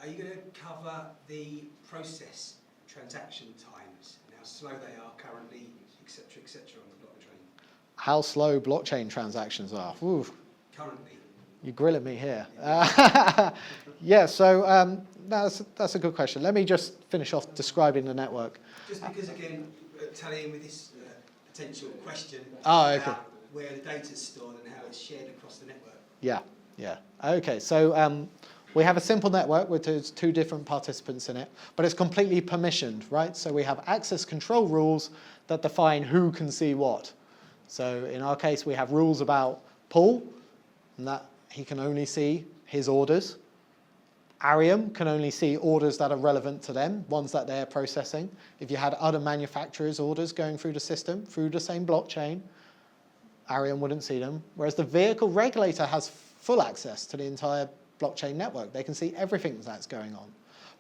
Are you going to cover the process transaction times and how slow they are currently, etc., on the blockchain? How slow blockchain transactions are. Ooh. Currently. You're grilling me here. Yeah, so that's a good question. Let me just finish off describing the network. Just because, again, tallying with this potential question okay. about where the data's stored and how it's shared across the network. Yeah. Okay, so we have a simple network with those 2 different participants in it, but it's completely permissioned, right? So we have access control rules that define who can see what. So in our case, we have rules about Paul, and that he can only see his orders. Arium can only see orders that are relevant to them, ones that they're processing. If you had other manufacturers' orders going through the system, through the same blockchain, Arium wouldn't see them. Whereas the vehicle regulator has full access to the entire blockchain network. They can see everything that's going on.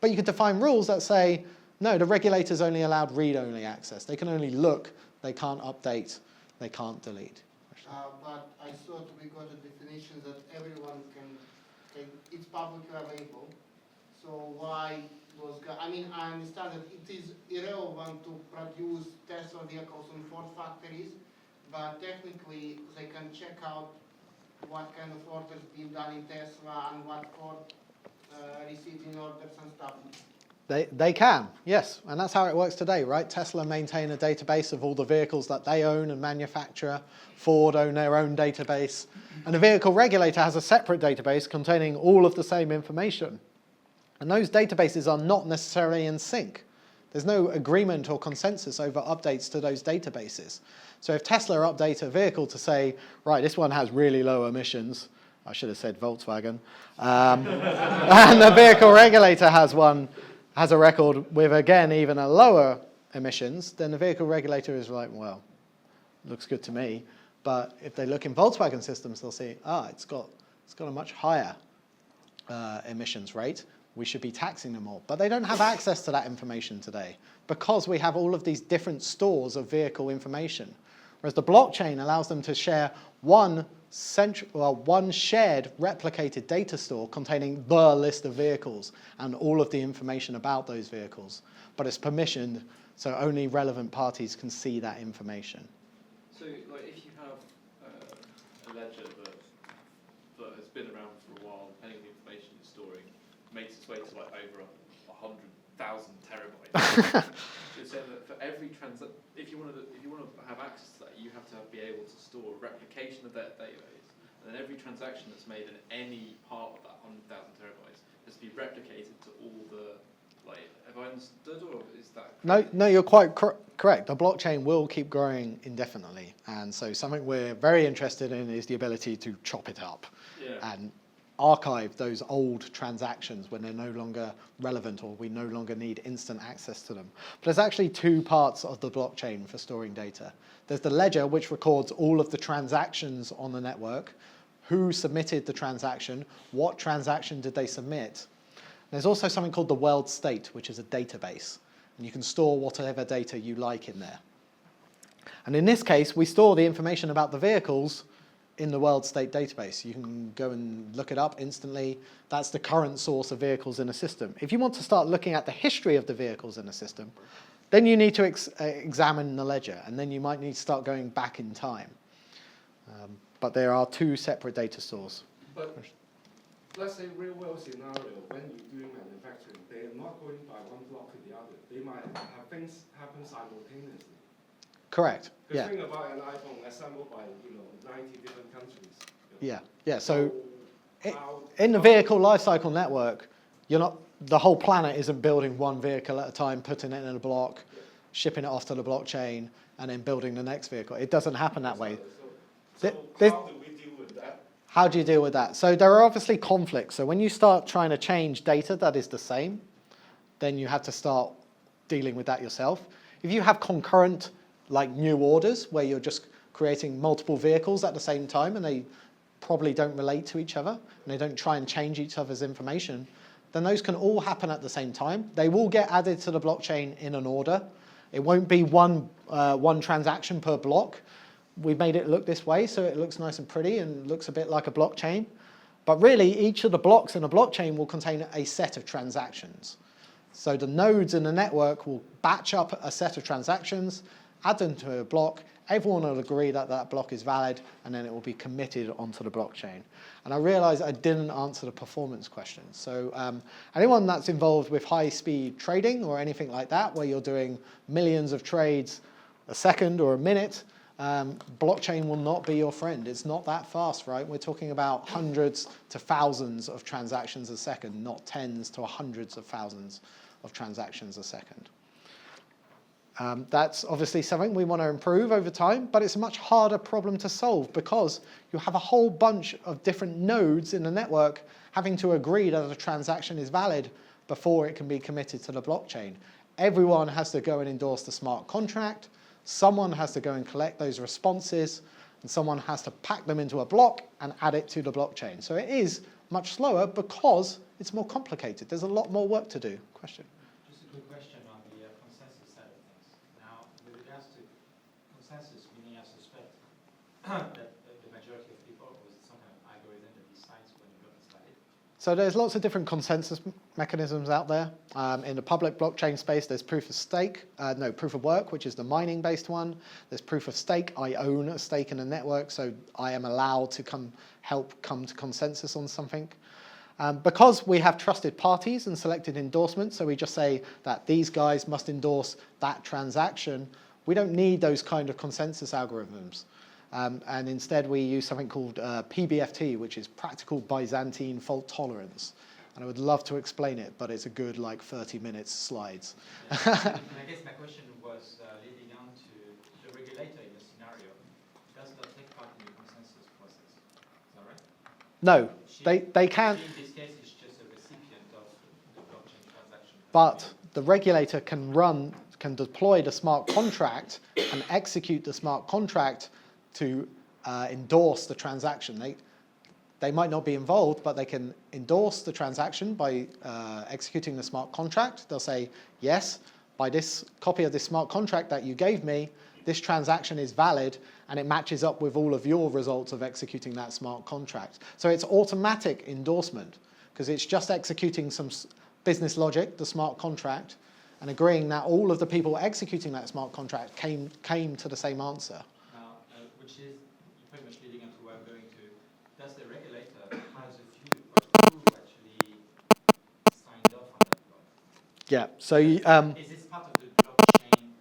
But you could define rules that say, no, the regulator's only allowed read-only access. They can only look, they can't update, they can't delete. But I thought we got a definition that everyone can, it's publicly available. So why those guys. I mean, I understand that it is irrelevant to produce Tesla vehicles in Ford factories, but technically they can check out what kind of orders being done in Tesla and what Ford received in orders and stuff. They can, yes, and that's how it works today, right? Tesla maintain a database of all the vehicles that they own and manufacture. Ford own their own database. And the vehicle regulator has a separate database containing all of the same information. And those databases are not necessarily in sync. There's no agreement or consensus over updates to those databases. So if Tesla update a vehicle to say, right, this one has really low emissions, I should have said Volkswagen, and the vehicle regulator has a record with, again, even a lower emissions, then the vehicle regulator is like, well, looks good to me. But if they look in Volkswagen systems, they'll see, it's got a much higher emissions rate. We should be taxing them more. But they don't have access to that information today because we have all of these different stores of vehicle information. Whereas the blockchain allows them to share one shared replicated data store containing the list of vehicles and all of the information about those vehicles. But it's permissioned, so only relevant parties can see that information. So, like, if you have a ledger that has been around for a while, depending on the information it's storing, makes its way to like over 100,000 terabytes. You're saying that for every if you want to have access to that, you have to be able to store a replication of that database, and then every transaction that's made in any part of that 100,000 terabytes has to be replicated to all the. Like, have I understood, or is that? No, you're quite correct. The blockchain will keep growing indefinitely, and so something we're very interested in is the ability to chop it up and archive those old transactions when they're no longer relevant or we no longer need instant access to them. But there's actually two parts of the blockchain for storing data. There's the ledger, which records all of the transactions on the network, who submitted the transaction, what transaction did they submit. There's also something called the world state, which is a database, and you can store whatever data you like in there. And in this case, we store the information about the vehicles in the world state database. You can go and look it up instantly. That's the current source of vehicles in a system. If you want to start looking at the history of the vehicles in a system, then you need to examine the ledger, and then you might need to start going back in time. But there are two separate data stores. But let's say real world scenario, when you're doing manufacturing, they're not going by one block to the other. They might have things happen simultaneously. Correct. Because think about an iPhone assembled by 90 different countries. Yeah. So in the vehicle lifecycle network, the whole planet isn't building one vehicle at a time, putting it in a block, shipping it off to the blockchain, and then building the next vehicle. It doesn't happen that way. So how do we deal with that? How do you deal with that? So there are obviously conflicts. So when you start trying to change data that is the same, then you have to start dealing with that yourself. If you have concurrent, like new orders, where you're just creating multiple vehicles at the same time and they probably don't relate to each other and they don't try and change each other's information, then those can all happen at the same time. They will get added to the blockchain in an order. It won't be one transaction per block. We've made it look this way so it looks nice and pretty and looks a bit like a blockchain. But really, each of the blocks in a blockchain will contain a set of transactions. So the nodes in the network will batch up a set of transactions, add them to a block, everyone will agree that that block is valid, and then it will be committed onto the blockchain. And I realized I didn't answer the performance question. So anyone that's involved with high-speed trading or anything like that, where you're doing millions of trades a second or a minute, blockchain will not be your friend. It's not that fast, right? We're talking about hundreds to thousands of transactions a second, not tens to hundreds of thousands of transactions a second. That's obviously something we want to improve over time, but it's a much harder problem to solve because you have a whole bunch of different nodes in the network having to agree that a transaction is valid before it can be committed to the blockchain. Everyone has to go and endorse the smart contract, someone has to go and collect those responses, and someone has to pack them into a block and add it to the blockchain. So it is much slower because it's more complicated. There's a lot more work to do. Question? Just a quick question on the consensus side of things. Now, with regards to consensus, meaning I suspect that the majority of people, or is it some kind of algorithm that decides when the block is valid? So there's lots of different consensus mechanisms out there. In the public blockchain space, there's proof of work, which is the mining-based one. There's proof of stake. I own a stake in a network, so I am allowed to help come to consensus on something. Because we have trusted parties and selected endorsements, so we just say that these guys must endorse that transaction, we don't need those kind of consensus algorithms. And instead we use something called PBFT, which is Practical Byzantine Fault Tolerance. And I would love to explain it, but it's a good 30 minutes slides. And I guess my question was leading on to the regulator in the scenario does not take part in the consensus process. Is that right? No, they can. In this case, it's just a recipient of the blockchain transaction. But the regulator can deploy the smart contract and execute the smart contract to endorse the transaction. They might not be involved, but they can endorse the transaction by executing the smart contract. They'll say, yes, by this copy of this smart contract that you gave me, this transaction is valid, and it matches up with all of your results of executing that smart contract. So it's automatic endorsement, because it's just executing some business logic, the smart contract, and agreeing that all of the people executing that smart contract came to the same answer. Which is pretty much leading into where I'm going to. Does the regulator has a view of who actually signed off on that block? Yeah, so is this part of the blockchain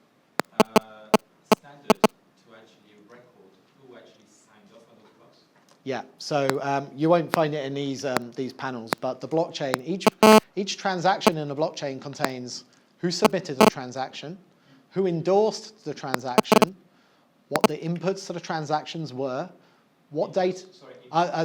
standard to actually record who actually signed off on those blocks? yeah, so you won't find it in these panels, but the blockchain, each transaction in the blockchain contains who submitted the transaction, who endorsed the transaction, what the inputs to the transactions were, what data,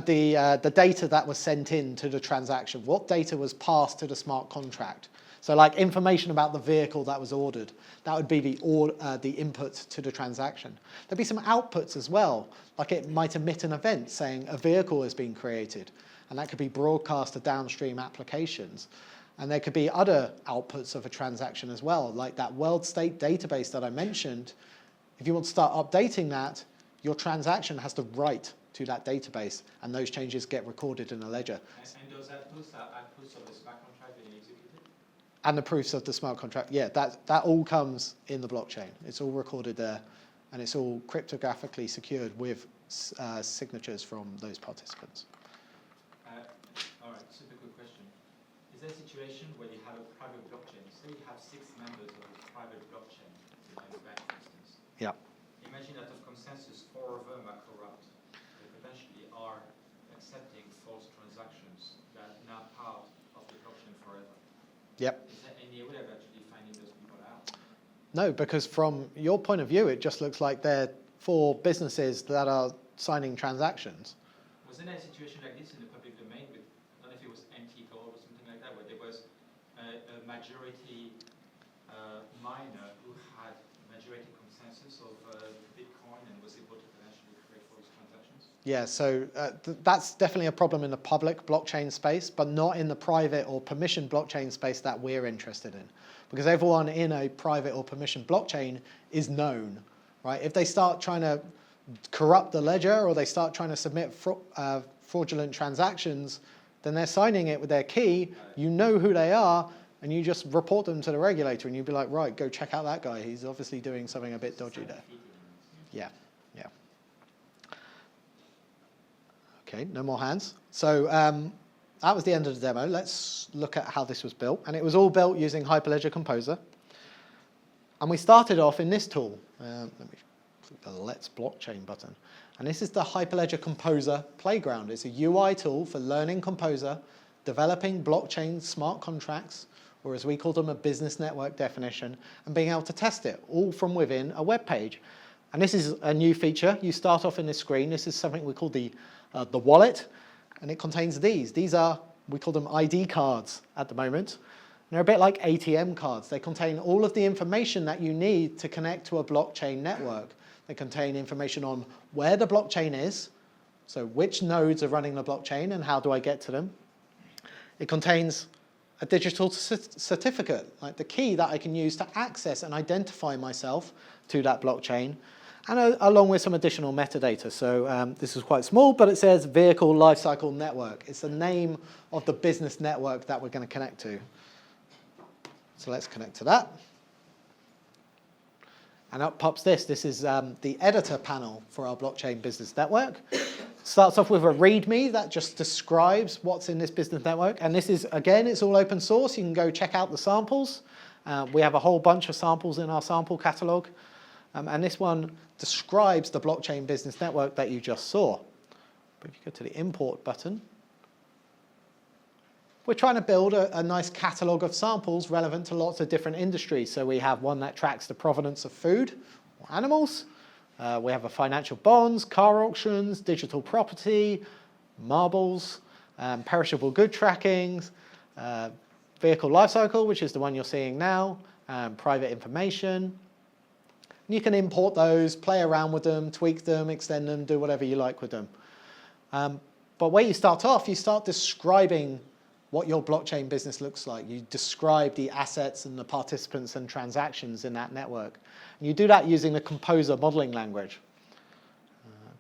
the data that was sent in to the transaction, what data was passed to the smart contract. So like information about the vehicle that was ordered, that would be the input to the transaction. There'd be some outputs as well, like it might emit an event saying a vehicle has been created, and that could be broadcast to downstream applications. And there could be other outputs of a transaction as well, like that world state database that I mentioned. If you want to start updating that, your transaction has to write to that database, and those changes get recorded in a ledger. And those outputs are outputs of the smart contract being executed? And the proofs of the smart contract, yeah, that all comes in the blockchain. It's all recorded there, and it's all cryptographically secured with signatures from those participants. All right, super quick question. Is there a situation where you have a private blockchain? Say you have 6 members of a private blockchain, LoopBack, for instance. Yeah. Imagine that of consensus, 4 of them are corrupt. They potentially are accepting false transactions that are now part of the blockchain forever. Yep. Is there any way of actually finding those people out? No, because from your point of view, it just looks like they're 4 businesses that are signing transactions. Was there a situation like this in the public domain with, I don't know if it was anti-gold or something like that, where there was a majority miner who had majority consensus of Bitcoin and was able to potentially create false transactions? Yeah, so that's definitely a problem in the public blockchain space, but not in the private or permission blockchain space that we're interested in. Because everyone in a private or permission blockchain is known, right? If they start trying to corrupt the ledger or they start trying to submit fraudulent transactions, then they're signing it with their key, you know who they are, and you just report them to the regulator, and you'd be like, right, go check out that guy. He's obviously doing something a bit dodgy there. Yeah, yeah. Okay, no more hands. So that was the end of the demo. Let's look at how this was built. And it was all built using Hyperledger Composer. And we started off in this tool. Let me click the Let's Blockchain button. And this is the Hyperledger Composer Playground. It's a UI tool for learning Composer, developing blockchain smart contracts, or as we call them, a business network definition, and being able to test it all from within a web page. And this is a new feature. You start off in this screen. This is something we call the wallet, and it contains these. These are, we call them ID cards at the moment. And they're a bit like ATM cards. They contain all of the information that you need to connect to a blockchain network. They contain information on where the blockchain is, so which nodes are running the blockchain and how do I get to them. It contains a digital certificate, like the key that I can use to access and identify myself to that blockchain. and along with some additional metadata. So this is quite small, but it says vehicle lifecycle network. It's the name of the business network that we're going to connect to. So let's connect to that. And up pops this. This is the editor panel for our blockchain business network. Starts off with a README that just describes what's in this business network. And this is, again, it's all open source. You can go check out the samples. We have a whole bunch of samples in our sample catalog. And this one describes the blockchain business network that you just saw. But if you go to the import button, we're trying to build a nice catalog of samples relevant to lots of different industries. So we have one that tracks the provenance of food or animals. We have a financial bonds, car auctions, digital property, marbles, perishable good trackings, vehicle lifecycle, which is the one you're seeing now, private information. And you can import those, play around with them, tweak them, extend them, do whatever you like with them. But where you start off, you start describing what your blockchain business looks like. You describe the assets and the participants and transactions in that network. And you do that using the Composer modeling language.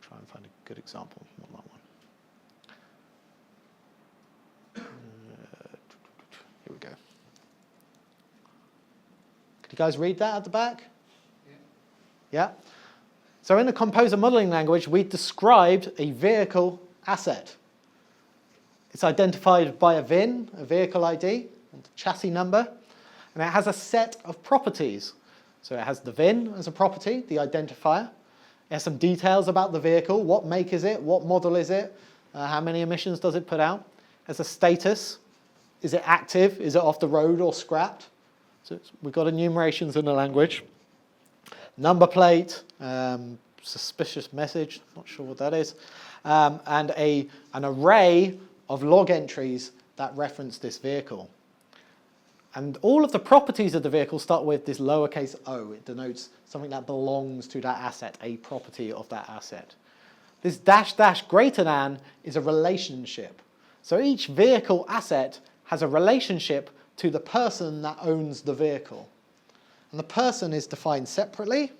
Try and find a good example, not that one. Here we go. Could you guys read that at the back? Yeah? So in the Composer modeling language, we described a vehicle asset. It's identified by a VIN, a vehicle ID, and chassis number, and it has a set of properties. So it has the VIN as a property, the identifier. It has some details about the vehicle, what make is it, what model is it, how many emissions does it put out. It has a status, is it active, is it off the road or scrapped. So we've got enumerations in the language. Number plate, suspicious message, not sure what that is, and an array of log entries that reference this vehicle. And all of the properties of the vehicle start with this lowercase o. It denotes something that belongs to that asset, a property of that asset. This dash dash greater than is a relationship. So each vehicle asset has a relationship to the person that owns the vehicle. And the person is defined separately.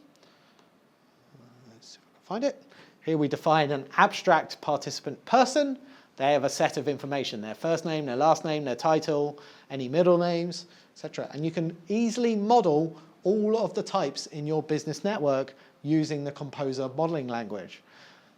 Let's see if I can find it. Here we define an abstract participant person. They have a set of information, their first name, their last name, their title, any middle names, etc. And you can easily model all of the types in your business network using the Composer modeling language.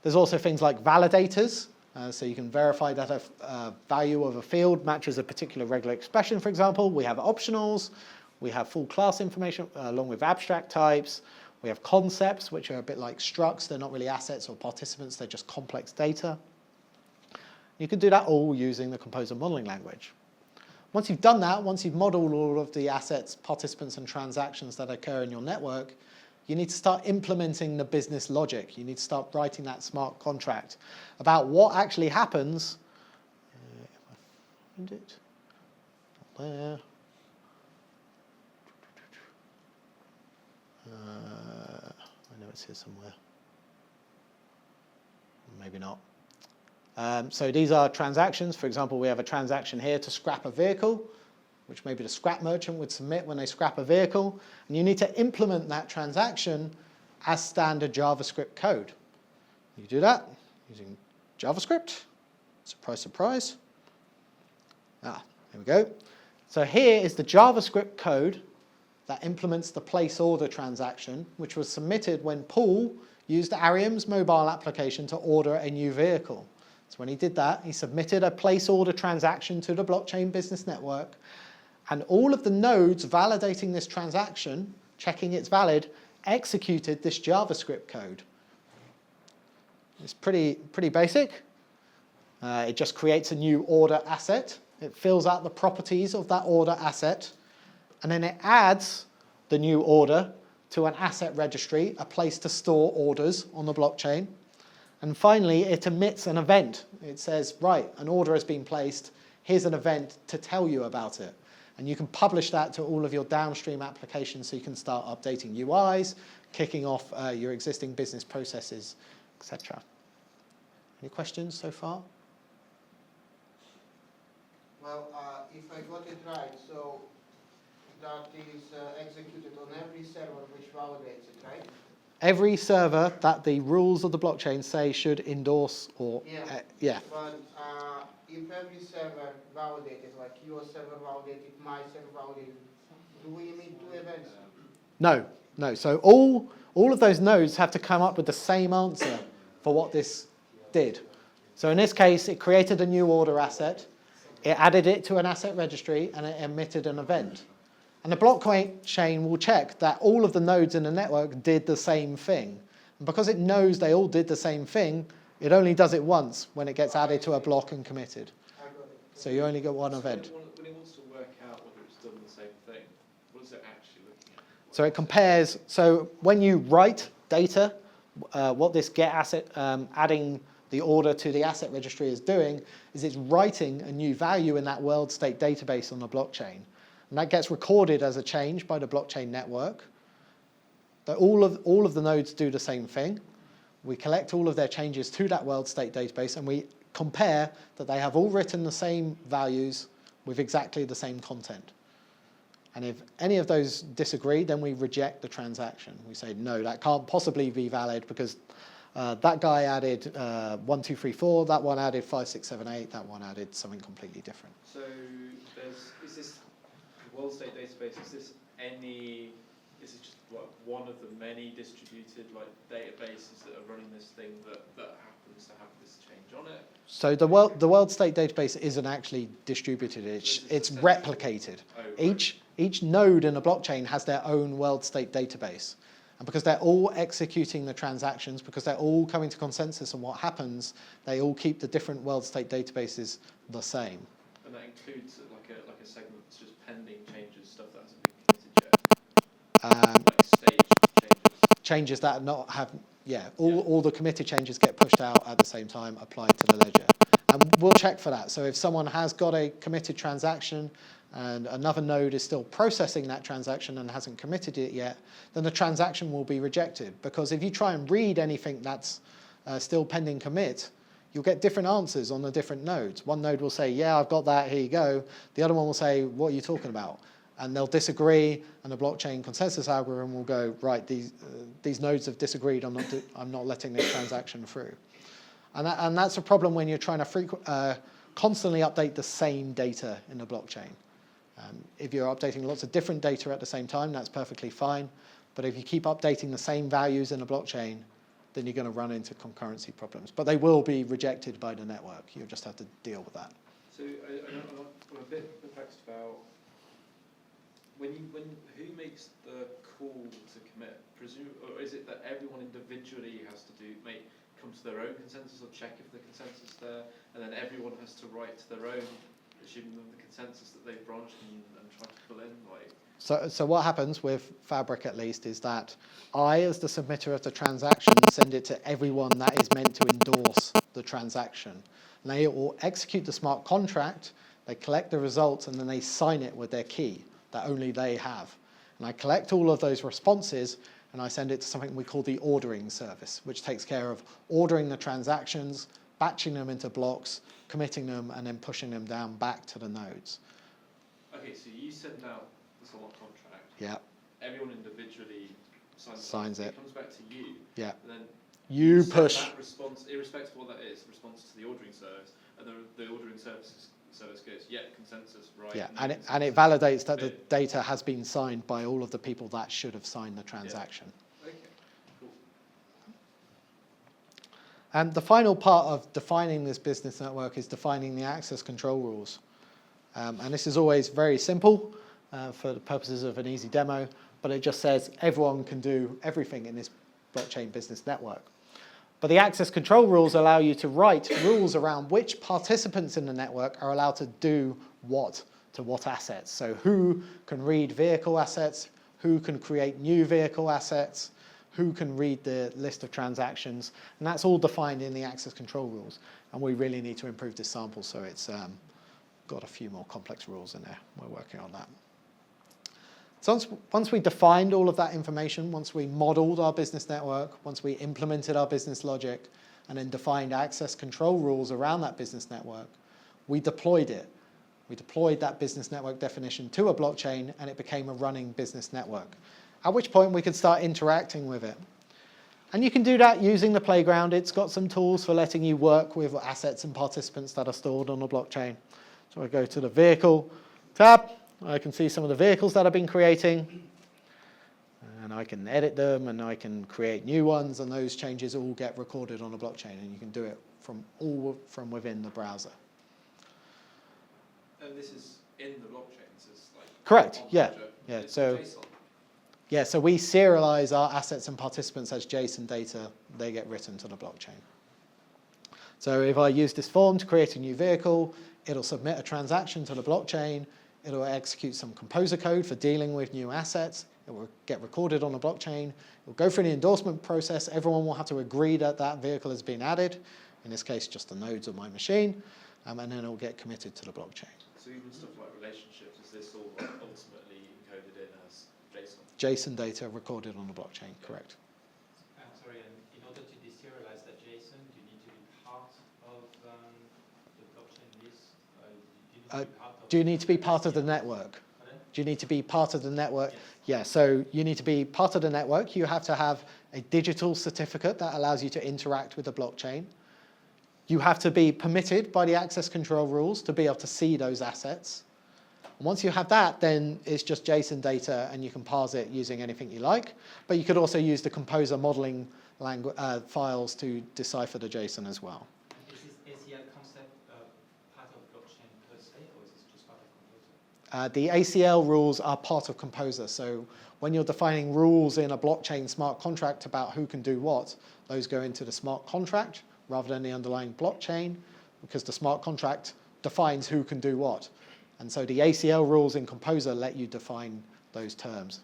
There's also things like validators, so you can verify that a value of a field matches a particular regular expression, for example. We have optionals, we have full class information along with abstract types. We have concepts, which are a bit like structs. They're not really assets or participants, they're just complex data. You can do that all using the Composer modeling language. Once you've done that, once you've modeled all of the assets, participants, and transactions that occur in your network, you need to start implementing the business logic. You need to start writing that smart contract about what actually happens. If I find it, not there. I know it's here somewhere. Maybe not. So these are transactions. For example, we have a transaction here to scrap a vehicle, which maybe the scrap merchant would submit when they scrap a vehicle. And you need to implement that transaction as standard JavaScript code. You do that using JavaScript. Surprise, surprise. Here we go. So here is the JavaScript code that implements the place order transaction, which was submitted when Paul used Ariam's mobile application to order a new vehicle. So when he did that, he submitted a place order transaction to the blockchain business network, and all of the nodes validating this transaction, checking it's valid, executed this JavaScript code. It's pretty basic. It just creates a new order asset. It fills out the properties of that order asset, and then it adds the new order to an asset registry, a place to store orders on the blockchain. And finally, it emits an event. It says, right, an order has been placed. Here's an event to tell you about it. And you can publish that to all of your downstream applications so you can start updating UIs, kicking off your existing business processes, etc. Any questions so far? Well, if I got it right, so that is executed on every server which validates it, right? every server that the rules of the blockchain say should endorse or Yeah. But if every server validated, like your server validated, my server validated, do we need 2 events? No, no. So all of those nodes have to come up with the same answer for what this did. So in this case, it created a new order asset, it added it to an asset registry, and it emitted an event. And the blockchain will check that all of the nodes in the network did the same thing. And because it knows they all did the same thing, it only does it once when it gets added to a block and committed. So you only get one event. When it wants to work out whether it's done the same thing, what is it actually looking at? So it compares, so when you write data, what this get asset, adding the order to the asset registry is doing is it's writing a new value in that world state database on the blockchain. And that gets recorded as a change by the blockchain network. That all of the nodes do the same thing. We collect all of their changes to that world state database and we compare that they have all written the same values with exactly the same content. And if any of those disagree, then we reject the transaction. We say, no, that can't possibly be valid because that guy added 1, 2, 3, 4, that one added 5, 6, 7, 8, that one added something completely different. So is this world state database, is this just like one of the many distributed like databases that are running this thing that happens to have this change on it? So the world state database isn't actually distributed, it's replicated. Oh, right. Each node in a blockchain has their own world state database. And because they're all executing the transactions, because they're all coming to consensus on what happens, they all keep the different world state databases the same. And that includes like a segment that's just pending changes, stuff that hasn't been committed yet? Like stage changes that not have, all the committed changes get pushed out at the same time, applied to the ledger. And we'll check for that. So if someone has got a committed transaction and another node is still processing that transaction and hasn't committed it yet, then the transaction will be rejected. Because if you try and read anything that's still pending commit, you'll get different answers on the different nodes. One node will say, yeah, I've got that, here you go. The other one will say, what are you talking about? And they'll disagree, and the blockchain consensus algorithm will go, right, these nodes have disagreed, I'm not letting this transaction through. And that's a problem when you're trying to constantly update the same data in the blockchain. If you're updating lots of different data at the same time, that's perfectly fine. But if you keep updating the same values in a blockchain, then you're going to run into concurrency problems. But they will be rejected by the network. You'll just have to deal with that. So I'm a bit perplexed about who makes the call to commit? Or is it that everyone individually has to come to their own consensus or check if the consensus is there, and then everyone has to write to their own, assuming the consensus that they've branched and tried to pull in? So what happens with Fabric at least is that I, as the submitter of the transaction, send it to everyone that is meant to endorse the transaction. And they will execute the smart contract, they collect the results, and then they sign it with their key that only they have. And I collect all of those responses and I send it to something we call the ordering service, which takes care of ordering the transactions, batching them into blocks, committing them, and then pushing them down back to the nodes. Okay, so you send out the smart contract. Yeah. Everyone individually signs it. It comes back to you. Yeah. And then you push that response, irrespective of what that is, response to the ordering service, and the ordering service goes, yeah, consensus, right? Yeah, no and it validates that the data has been signed by all of the people that should have signed the transaction. Yeah. Okay, cool. And the final part of defining this business network is defining the access control rules. And this is always very simple for the purposes of an easy demo, but it just says everyone can do everything in this blockchain business network. But the access control rules allow you to write rules around which participants in the network are allowed to do what to what assets. So who can read vehicle assets, who can create new vehicle assets, who can read the list of transactions, and that's all defined in the access control rules. And we really need to improve this sample so it's got a few more complex rules in there. We're working on that. So once we defined all of that information, once we modeled our business network, once we implemented our business logic, and then defined access control rules around that business network, we deployed it. We deployed that business network definition to a blockchain, and it became a running business network, at which point we could start interacting with it. And you can do that using the playground. It's got some tools for letting you work with assets and participants that are stored on the blockchain. So I go to the vehicle tab. I can see some of the vehicles that I've been creating. And I can edit them, and I can create new ones, and those changes all get recorded on the blockchain, and you can do it from within the browser. And this is in the blockchain, so it's like Correct, on yeah. Ledger. Yeah, It's so JSON. yeah, so we serialize our assets and participants as JSON data. They get written to the blockchain. So if I use this form to create a new vehicle, it'll submit a transaction to the blockchain. It'll execute some composer code for dealing with new assets. It will get recorded on the blockchain. It will go through the endorsement process. Everyone will have to agree that that vehicle has been added. In this case, just the nodes on my machine. And then it will get committed to the blockchain. So even stuff like relationships, is this all like ultimately encoded in as JSON? JSON data recorded on the blockchain, correct. Sorry, in order to deserialize that JSON, do you need to be part of the blockchain list? Do you need to be part of the network? Pardon? Do you need to be part of the network? Yes. Yeah, so you need to be part of the network. You have to have a digital certificate that allows you to interact with the blockchain. You have to be permitted by the access control rules to be able to see those assets. And once you have that, then it's just JSON data, and you can parse it using anything you like. But you could also use the Composer modeling files to decipher the JSON as well. Is this ACL concept part of blockchain per se, or is this just part of Composer? The ACL rules are part of Composer. So when you're defining rules in a blockchain smart contract about who can do what, those go into the smart contract rather than the underlying blockchain, because the smart contract defines who can do what. And so the ACL rules in Composer let you define those terms.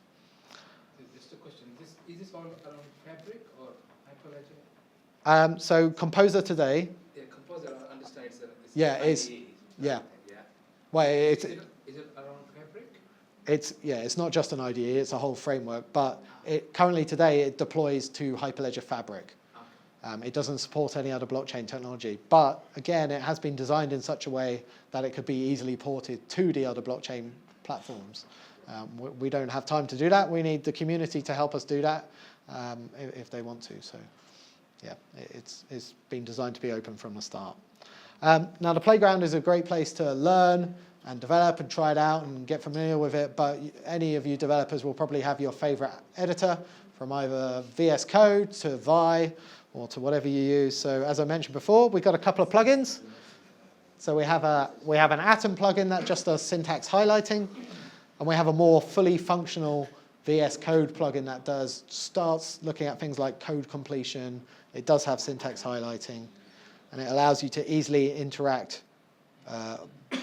Just a question, is this all around Fabric or Hyperledger? So Composer today, Yeah, Composer, I understand it's Yeah, it's- IDE, yeah. yeah. well, Is it around Fabric? it's not just an IDE, it's a whole framework, but currently today it deploys to Hyperledger Fabric. It doesn't support any other blockchain technology, but again, it has been designed in such a way that it could be easily ported to the other blockchain platforms. We don't have time to do that. We need the community to help us do that if they want to. So yeah, it's been designed to be open from the start. Now the playground is a great place to learn and develop and try it out and get familiar with it, but any of you developers will probably have your favorite editor, from either VS Code to Vi or to whatever you use. So as I mentioned before, we've got a couple of plugins. So we have an Atom plugin that just does syntax highlighting, and we have a more fully functional VS Code plugin that starts looking at things like code completion. It does have syntax highlighting, and it allows you to easily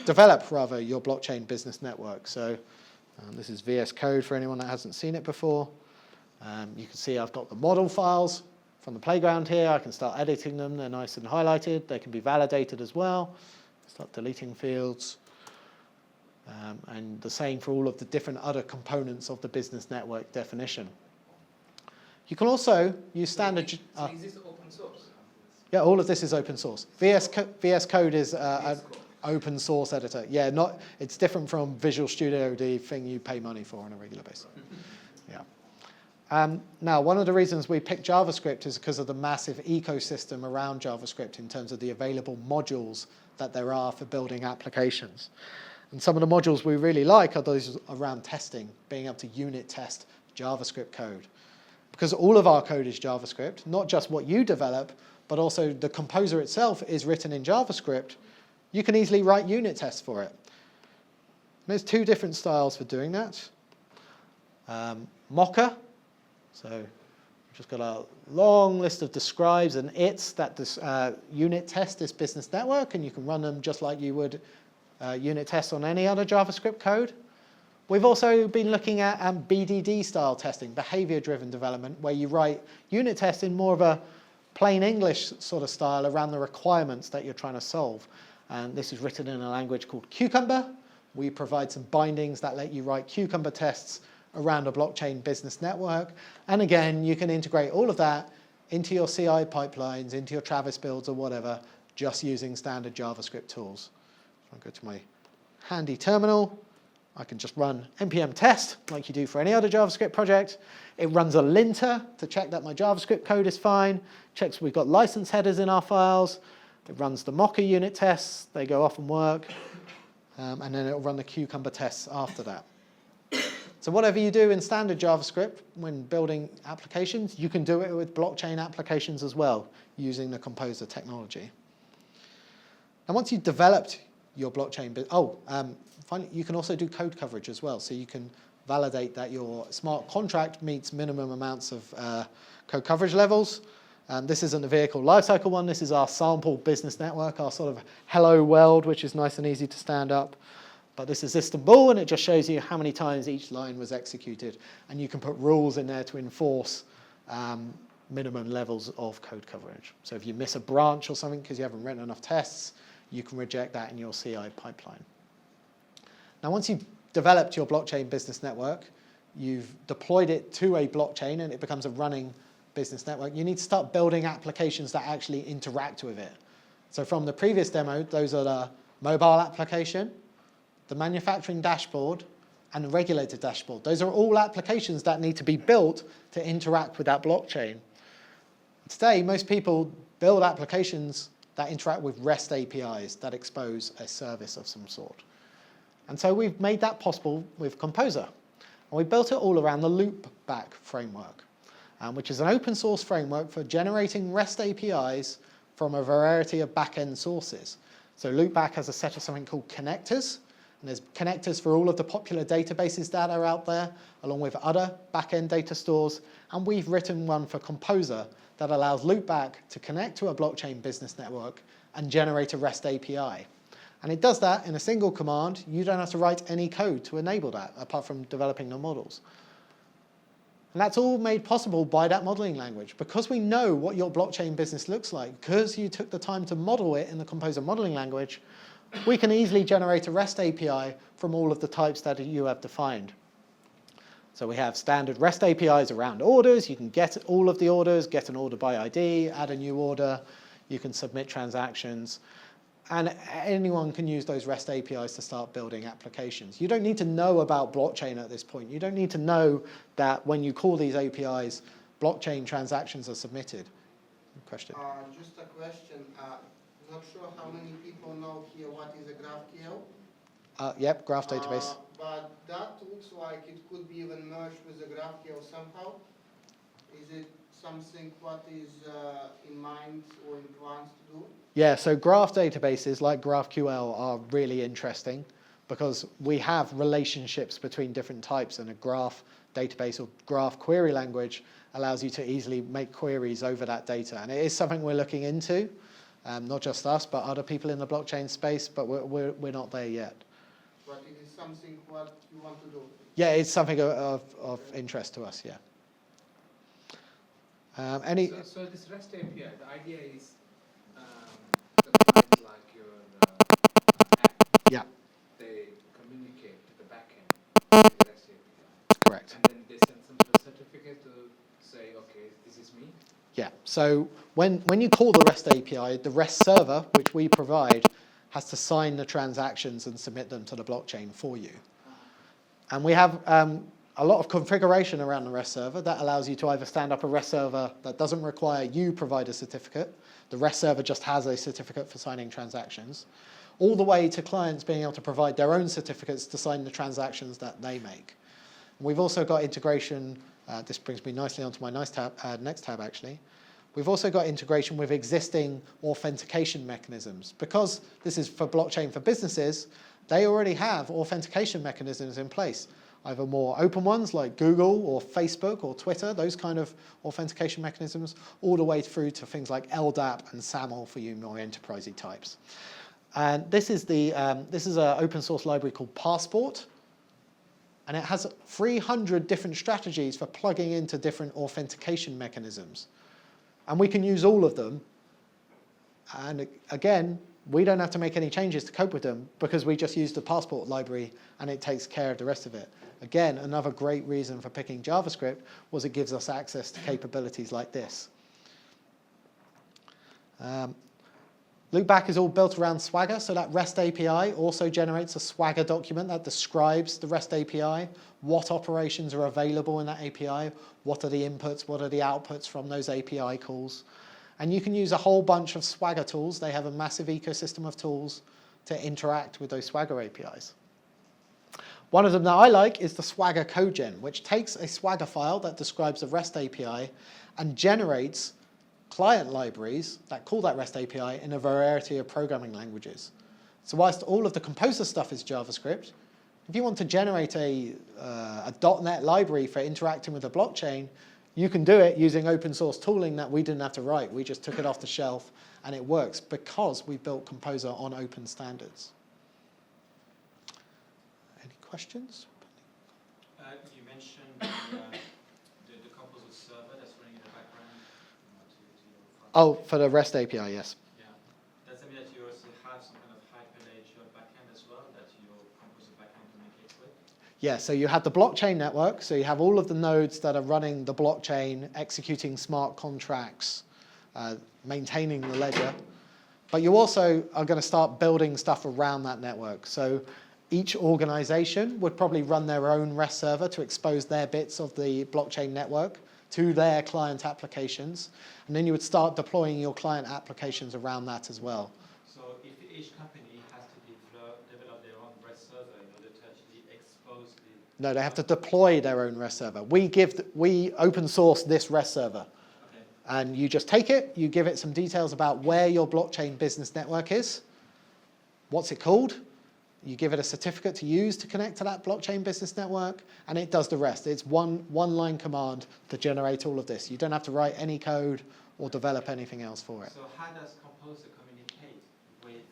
develop your blockchain business network. So this is VS Code for anyone that hasn't seen it before. You can see I've got the model files from the playground here. I can start editing them. They're nice and highlighted. They can be validated as well. Start deleting fields. And the same for all of the different other components of the business network definition. You can also use standard... So is this open source? Yeah, all of this is open source. VS Code is an open source editor. Yeah, it's different from Visual Studio, the thing you pay money for on a regular basis. Yeah. Now, one of the reasons we picked JavaScript is because of the massive ecosystem around JavaScript in terms of the available modules that there are for building applications. And some of the modules we really like are those around testing, being able to unit test JavaScript code. Because all of our code is JavaScript, not just what you develop, but also the composer itself is written in JavaScript. You can easily write unit tests for it. There's two different styles for doing that. Mocha, so we've just got a long list of describes and its that this unit test this business network, and you can run them just like you would unit tests on any other JavaScript code. We've also been looking at BDD style testing, behavior-driven development, where you write unit tests in more of a plain English sort of style around the requirements that you're trying to solve. And this is written in a language called Cucumber. We provide some bindings that let you write Cucumber tests around a blockchain business network. And again, you can integrate all of that into your CI pipelines, into your Travis builds or whatever, just using standard JavaScript tools. I'll go to my handy terminal. I can just run npm test like you do for any other JavaScript project. It runs a linter to check that my JavaScript code is fine, checks we've got license headers in our files. It runs the Mocha unit tests, they go off and work, and then it'll run the Cucumber tests after that. So whatever you do in standard JavaScript when building applications, you can do it with blockchain applications as well using the Composer technology. And once you've developed your blockchain, finally, you can also do code coverage as well. So you can validate that your smart contract meets minimum amounts of code coverage levels. This isn't the vehicle lifecycle one. This is our sample business network, our sort of hello world, which is nice and easy to stand up. But this is Istanbul, and it just shows you how many times each line was executed. And you can put rules in there to enforce minimum levels of code coverage. So if you miss a branch or something because you haven't written enough tests, you can reject that in your CI pipeline. Now, once you've developed your blockchain business network, you've deployed it to a blockchain, and it becomes a running business network, you need to start building applications that actually interact with it. So from the previous demo, those are the mobile application, the manufacturing dashboard, and the regulated dashboard. Those are all applications that need to be built to interact with that blockchain. Today, most people build applications that interact with REST APIs that expose a service of some sort. And so we've made that possible with Composer. And we built it all around the LoopBack framework, which is an open source framework for generating REST APIs from a variety of backend sources. So LoopBack has a set of something called connectors. And there's connectors for all of the popular databases that are out there, along with other backend data stores. And we've written one for Composer that allows LoopBack to connect to a blockchain business network and generate a REST API. And it does that in a single command. You don't have to write any code to enable that, apart from developing the models. And that's all made possible by that modeling language. Because we know what your blockchain business looks like, because you took the time to model it in the Composer modeling language, we can easily generate a REST API from all of the types that you have defined. So we have standard REST APIs around orders. You can get all of the orders, get an order by ID, add a new order. You can submit transactions. And anyone can use those REST APIs to start building applications. You don't need to know about blockchain at this point. You don't need to know that when you call these APIs, blockchain transactions are submitted. Question? Just a question. Not sure how many people know here what is a GraphQL. Yep, graph database. But that looks like it could be even merged with the GraphQL somehow. Is it something what is in mind or in plans to do? Yeah, so graph databases like GraphQL are really interesting because we have relationships between different types, and a graph database or graph query language allows you to easily make queries over that data. And it is something we're looking into, not just us, but other people in the blockchain space, but we're not there yet. But it is something what you want to do? Yeah, it's something of interest to us, yeah. So this REST API, the idea is the clients like your app, yeah, they communicate to the backend with the REST API. Correct. And then they send some sort of certificate to say, okay, this is me. Yeah, so when you call the REST API, the REST server, which we provide, has to sign the transactions and submit them to the blockchain for you. And we have a lot of configuration around the REST server that allows you to either stand up a REST server that doesn't require you provide a certificate. The REST server just has a certificate for signing transactions, all the way to clients being able to provide their own certificates to sign the transactions that they make. We've also got integration, this brings me nicely onto my next tab actually. We've also got integration with existing authentication mechanisms. Because this is for blockchain for businesses, they already have authentication mechanisms in place, either more open ones like Google or Facebook or Twitter, those kind of authentication mechanisms, all the way through to things like LDAP and SAML for you more enterprisey types. And this is an open source library called Passport, and it has 300 different strategies for plugging into different authentication mechanisms. And we can use all of them. And again, we don't have to make any changes to cope with them because we just use the Passport library and it takes care of the rest of it. Again, another great reason for picking JavaScript was it gives us access to capabilities like this. LoopBack is all built around Swagger, so that REST API also generates a Swagger document that describes the REST API, what operations are available in that API, what are the inputs, what are the outputs from those API calls. And you can use a whole bunch of Swagger tools. They have a massive ecosystem of tools to interact with those Swagger APIs. One of them that I like is the Swagger CodeGen, which takes a Swagger file that describes the REST API and generates client libraries that call that REST API in a variety of programming languages. So whilst all of the Composer stuff is JavaScript, if you want to generate a .NET library for interacting with a blockchain, you can do it using open source tooling that we didn't have to write. We just took it off the shelf, and it works because we built Composer on open standards. Any questions? You mentioned the Composer server that's running in the background. Oh, for the REST API, yes. Yeah. Does that mean that you also have some kind of Hyperledger backend as well that your Composer backend communicates with? Yeah, so you have the blockchain network, so you have all of the nodes that are running the blockchain, executing smart contracts, maintaining the ledger. But you also are going to start building stuff around that network. So each organization would probably run their own REST server to expose their bits of the blockchain network to their client applications. And then you would start deploying your client applications around that as well. So if each company has to develop their own REST server in order to actually expose the... No, they have to deploy their own REST server. We open source this REST server. Okay. And you just take it, you give it some details about where your blockchain business network is, what's it called, you give it a certificate to use to connect to that blockchain business network, and it does the rest. It's one line command to generate all of this. You don't have to write any code or develop anything else for it. So how does Composer communicate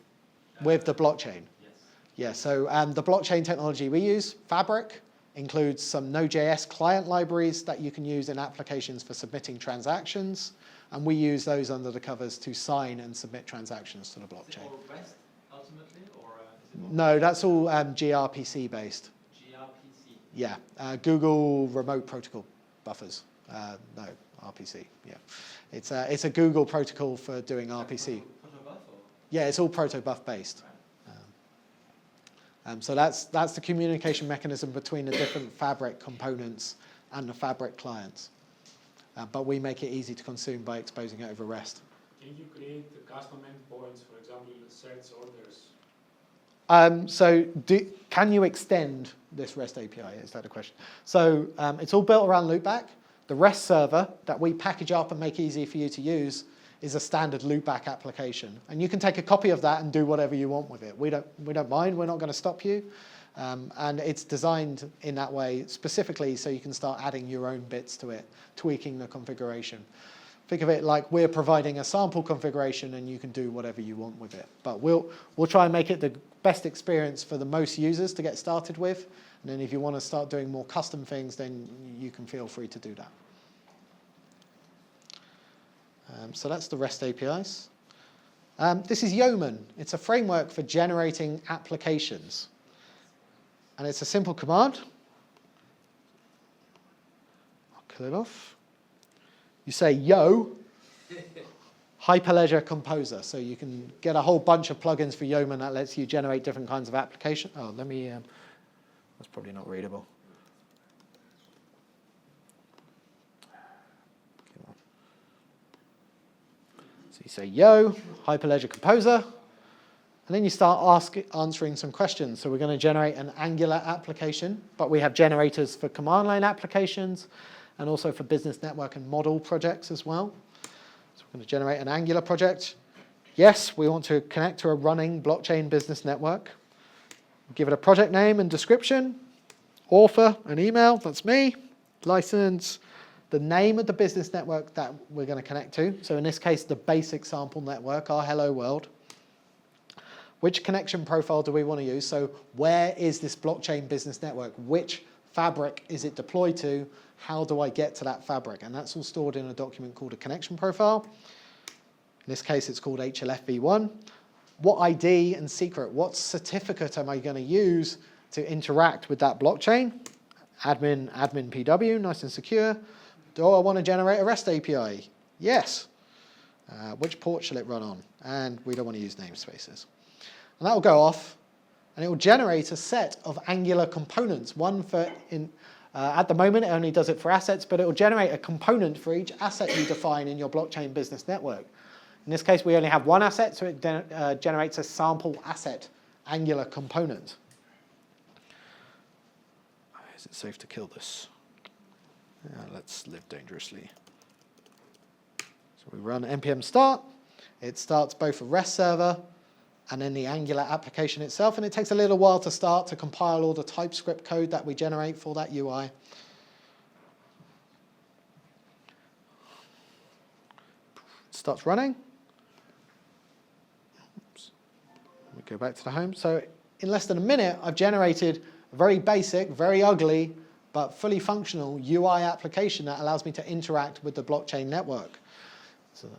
with the blockchain? Yes. Yeah, so the blockchain technology we use, Fabric, includes some Node.js client libraries that you can use in applications for submitting transactions, and we use those under the covers to sign and submit transactions to the blockchain. Is it all REST ultimately, or is it all... No, that's all gRPC based. gRPC? Yeah, Google Remote Protocol buffers. No, RPC, yeah. It's a Google protocol for doing RPC. Protobuf or? Yeah, it's all protobuf based. So that's the communication mechanism between the different Fabric components and the Fabric clients. But we make it easy to consume by exposing it over REST. Can you create the custom endpoints, for example, search orders? Can you extend this REST API? Is that a question? So it's all built around LoopBack. The REST server that we package up and make easy for you to use is a standard LoopBack application. And you can take a copy of that and do whatever you want with it. We don't mind. We're not going to stop you. And it's designed in that way specifically so you can start adding your own bits to it, tweaking the configuration. Think of it like we're providing a sample configuration and you can do whatever you want with it. But we'll try and make it the best experience for the most users to get started with. And then if you want to start doing more custom things, then you can feel free to do that. So that's the REST APIs. This is Yeoman. It's a framework for generating applications. And it's a simple command. I'll kill it off. You say yo, Hyperledger Composer. So you can get a whole bunch of plugins for Yeoman that lets you generate different kinds of application. Oh, let me, that's probably not readable. So you say yo, Hyperledger Composer, and then you start answering some questions. So we're going to generate an Angular application, but we have generators for command line applications and also for business network and model projects as well. So we're going to generate an Angular project. Yes, we want to connect to a running blockchain business network. Give it a project name and description, author, an email, that's me, license, the name of the business network that we're going to connect to. So in this case, the basic sample network, our hello world. Which connection profile do we want to use? So where is this blockchain business network? Which fabric is it deployed to? How do I get to that fabric? And that's all stored in a document called a connection profile. In this case, it's called HLFV1. What ID and secret, what certificate am I going to use to interact with that blockchain? Admin PW, nice and secure. Do I want to generate a REST API? Yes. Which port shall it run on? And we don't want to use namespaces. And that will go off, and it will generate a set of Angular components. One for, at the moment, it only does it for assets, but it will generate a component for each asset you define in your blockchain business network. In this case, we only have one asset, so it generates a sample asset Angular component. Is it safe to kill this? Let's live dangerously. So we run npm start. It starts both a REST server and then the Angular application itself, and it takes a little while to start to compile all the TypeScript code that we generate for that UI. It starts running. Oops. We go back to the home. So in less than a minute, I've generated a very basic, very ugly, but fully functional UI application that allows me to interact with the blockchain network. So the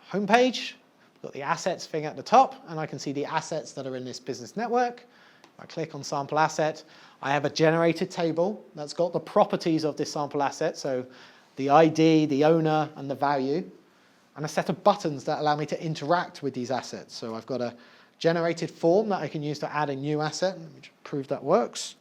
home page, we've got the assets thing at the top, and I can see the assets that are in this business network. If I click on sample asset, I have a generated table that's got the properties of this sample asset, so the ID, the owner, and the value, and a set of buttons that allow me to interact with these assets. So I've got a generated form that I can use to add a new asset. Let me just prove that works.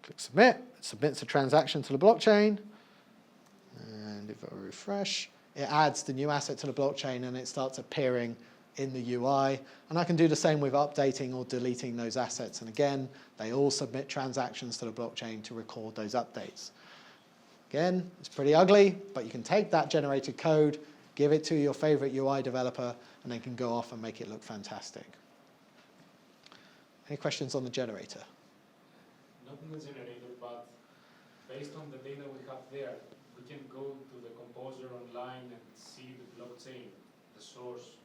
Click submit. It submits a transaction to the blockchain. And if I refresh, it adds the new asset to the blockchain and it starts appearing in the UI. And I can do the same with updating or deleting those assets. And again, they all submit transactions to the blockchain to record those updates. Again, it's pretty ugly, but you can take that generated code, give it to your favorite UI developer, and they can go off and make it look fantastic. Any questions on the generator? Not in the generator, but based on the data we have there, we can go to the composer online and see the blockchain, the source.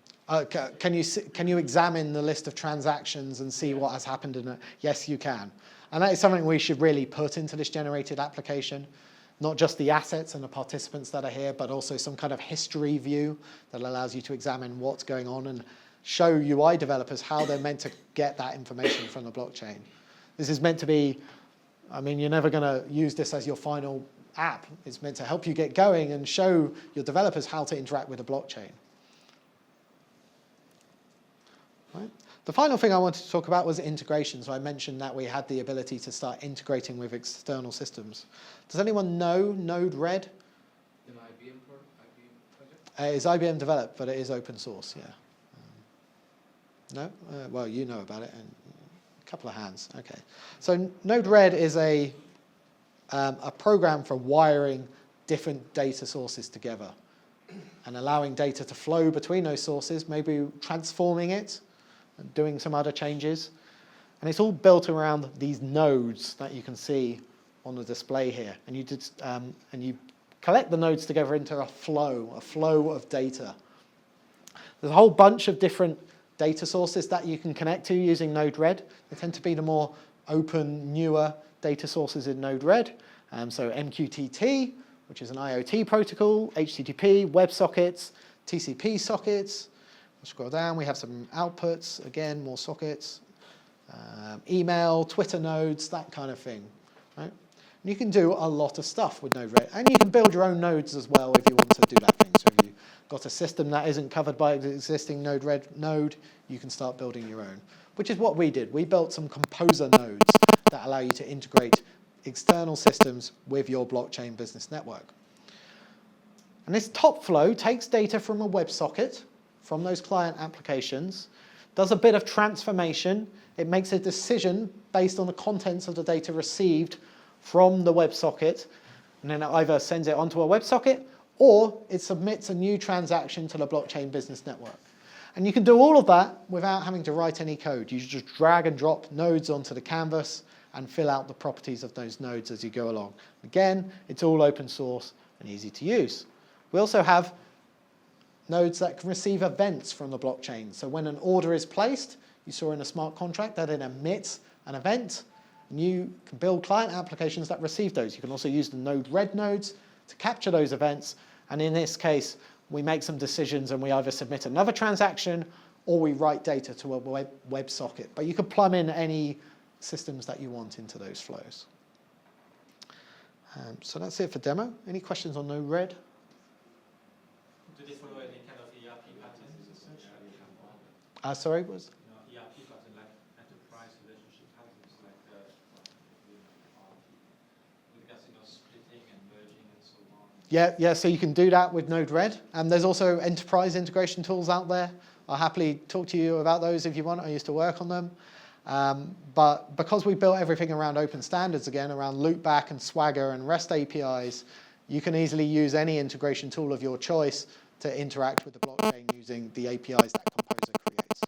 Can you examine the list of transactions and see what has happened in it? Yes, you can. And that is something we should really put into this generated application. Not just the assets and the participants that are here, but also some kind of history view that allows you to examine what's going on and show UI developers how they're meant to get that information from the blockchain. This is meant to be, I mean, you're never going to use this as your final app. It's meant to help you get going and show your developers how to interact with the blockchain. Right. The final thing I wanted to talk about was integration. So I mentioned that we had the ability to start integrating with external systems. Does anyone know Node-RED? An IBM project? It's IBM developed, but it is open source, yeah. No? Well, you know about it. And a couple of hands. Okay. So Node-RED is a program for wiring different data sources together and allowing data to flow between those sources, maybe transforming it, doing some other changes. And it's all built around these nodes that you can see on the display here. And you collect the nodes together into a flow of data. There's a whole bunch of different data sources that you can connect to using Node-RED. They tend to be the more open, newer data sources in Node-RED. So MQTT, which is an IoT protocol, HTTP, WebSockets, TCP sockets. Scroll down, we have some outputs, again, more sockets, email, Twitter nodes, that kind of thing. Right? And you can do a lot of stuff with Node-RED, and you can build your own nodes as well if you want to do that thing. So if you've got a system that isn't covered by an existing Node-RED node, you can start building your own, which is what we did. We built some composer nodes that allow you to integrate external systems with your blockchain business network. And this top flow takes data from a WebSocket, from those client applications, does a bit of transformation. It makes a decision based on the contents of the data received from the WebSocket, and then it either sends it onto a WebSocket or it submits a new transaction to the blockchain business network. And you can do all of that without having to write any code. You just drag and drop nodes onto the canvas and fill out the properties of those nodes as you go along. Again, it's all open source and easy to use. We also have nodes that can receive events from the blockchain. So when an order is placed, you saw in a smart contract that it emits an event, and you can build client applications that receive those. You can also use the Node-RED nodes to capture those events, and in this case, we make some decisions and we either submit another transaction or we write data to a WebSocket. But you can plumb in any systems that you want into those flows. So that's it for demo. Any questions on Node-RED? Do they follow any kind of ERP patterns? Sorry, what was? ERP pattern, like enterprise relationship patterns, like with regards to splitting and merging and so on. Yeah, so you can do that with Node-RED. There's also enterprise integration tools out there. I'll happily talk to you about those if you want. I used to work on them. But because we built everything around open standards again, around LoopBack and Swagger and REST APIs, you can easily use any integration tool of your choice to interact with the blockchain using the APIs that Composer creates.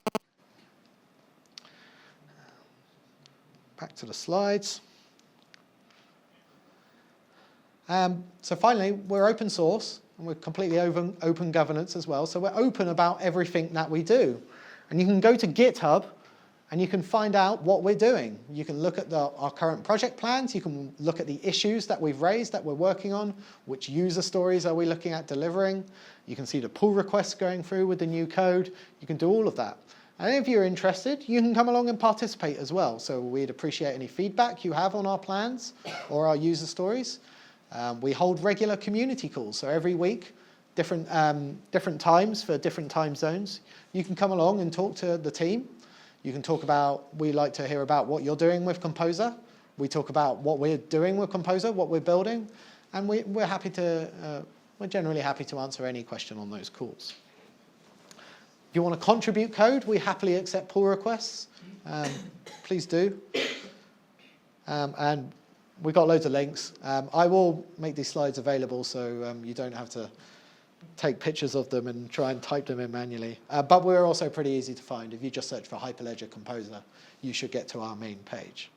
Back to the slides. So finally, we're open source, and we're completely open governance as well. So we're open about everything that we do. And you can go to GitHub, and you can find out what we're doing. You can look at our current project plans. You can look at the issues that we've raised that we're working on. Which user stories are we looking at delivering? You can see the pull requests going through with the new code. You can do all of that. And if you're interested, you can come along and participate as well. So we'd appreciate any feedback you have on our plans or our user stories. We hold regular community calls. So every week, different times for different time zones. You can come along and talk to the team. You can talk about, we like to hear about what you're doing with Composer. We talk about what we're doing with Composer, what we're building. And we're generally happy to answer any question on those calls. If you want to contribute code, we happily accept pull requests. Please do. And we've got loads of links. I will make these slides available so you don't have to take pictures of them and try and type them in manually. But we're also pretty easy to find. If you just search for Hyperledger Composer, you should get to our main page.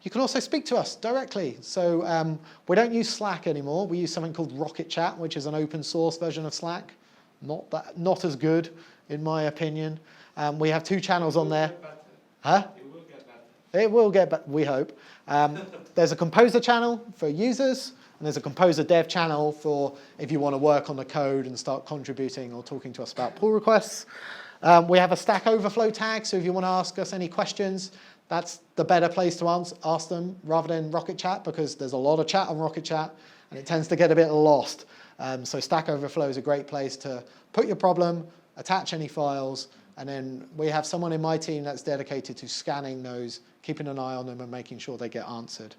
You can also speak to us directly. So we don't use Slack anymore. We use something called Rocket Chat, which is an open source version of Slack. Not as good, in my opinion. We have 2 channels on there. Huh? It will get better. It will get better, we hope. There's a Composer channel for users, and there's a Composer dev channel for if you want to work on the code and start contributing or talking to us about pull requests. We have a Stack Overflow tag, so if you want to ask us any questions, that's the better place to ask them rather than Rocket Chat, because there's a lot of chat on Rocket Chat, and it tends to get a bit lost. So Stack Overflow is a great place to put your problem, attach any files, and then we have someone in my team that's dedicated to scanning those, keeping an eye on them and making sure they get answered.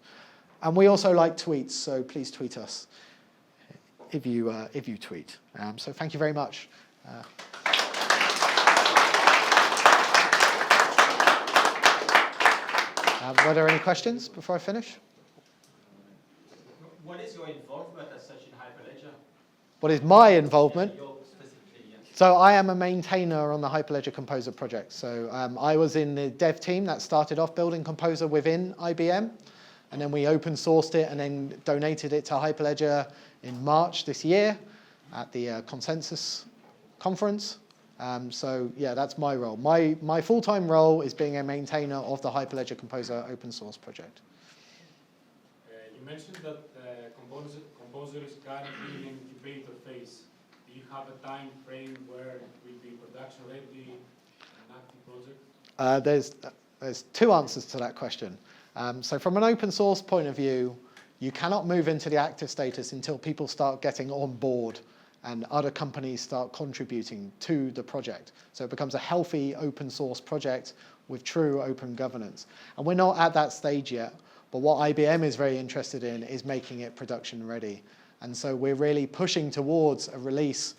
And we also like tweets, so please tweet us if you tweet. So thank you very much. Were there any questions before I finish? What is your involvement as such in Hyperledger? What is my involvement? Yeah, specifically, yeah. So I am a maintainer on the Hyperledger Composer project. So I was in the dev team that started off building Composer within IBM. And then we open sourced it and then donated it to Hyperledger in March this year at the Consensus conference. So yeah, that's my role. My full-time role is being a maintainer of the Hyperledger Composer open source project. You mentioned that Composer is currently in incubator phase. Do you have a time frame where it will be production ready, an active project? There's 2 answers to that question. So from an open source point of view, you cannot move into the active status until people start getting on board and other companies start contributing to the project. So it becomes a healthy open source project with true open governance. And we're not at that stage yet, but what IBM is very interested in is making it production ready. And so we're really pushing towards a release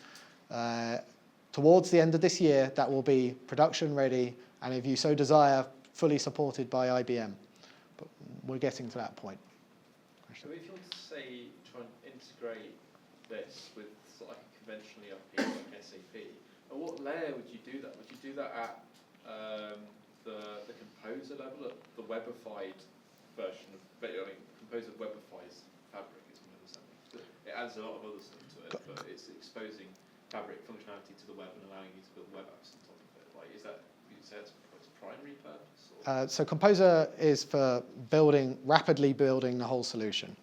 towards the end of this year that will be production ready, and if you so desire, fully supported by IBM. But we're getting to that point. So if you want to say, try and integrate this with sort of like a conventional ERP like SAP, at what layer would you do that? Would you do that at the Composer level, at the webified version of, Composer webifies Fabric, is my understanding. It adds a lot of other stuff to it, but it's exposing Fabric functionality to the web and allowing you to build web apps on top of it. Like, is that, you say it's primary purpose? So Composer is for rapidly building the whole solution.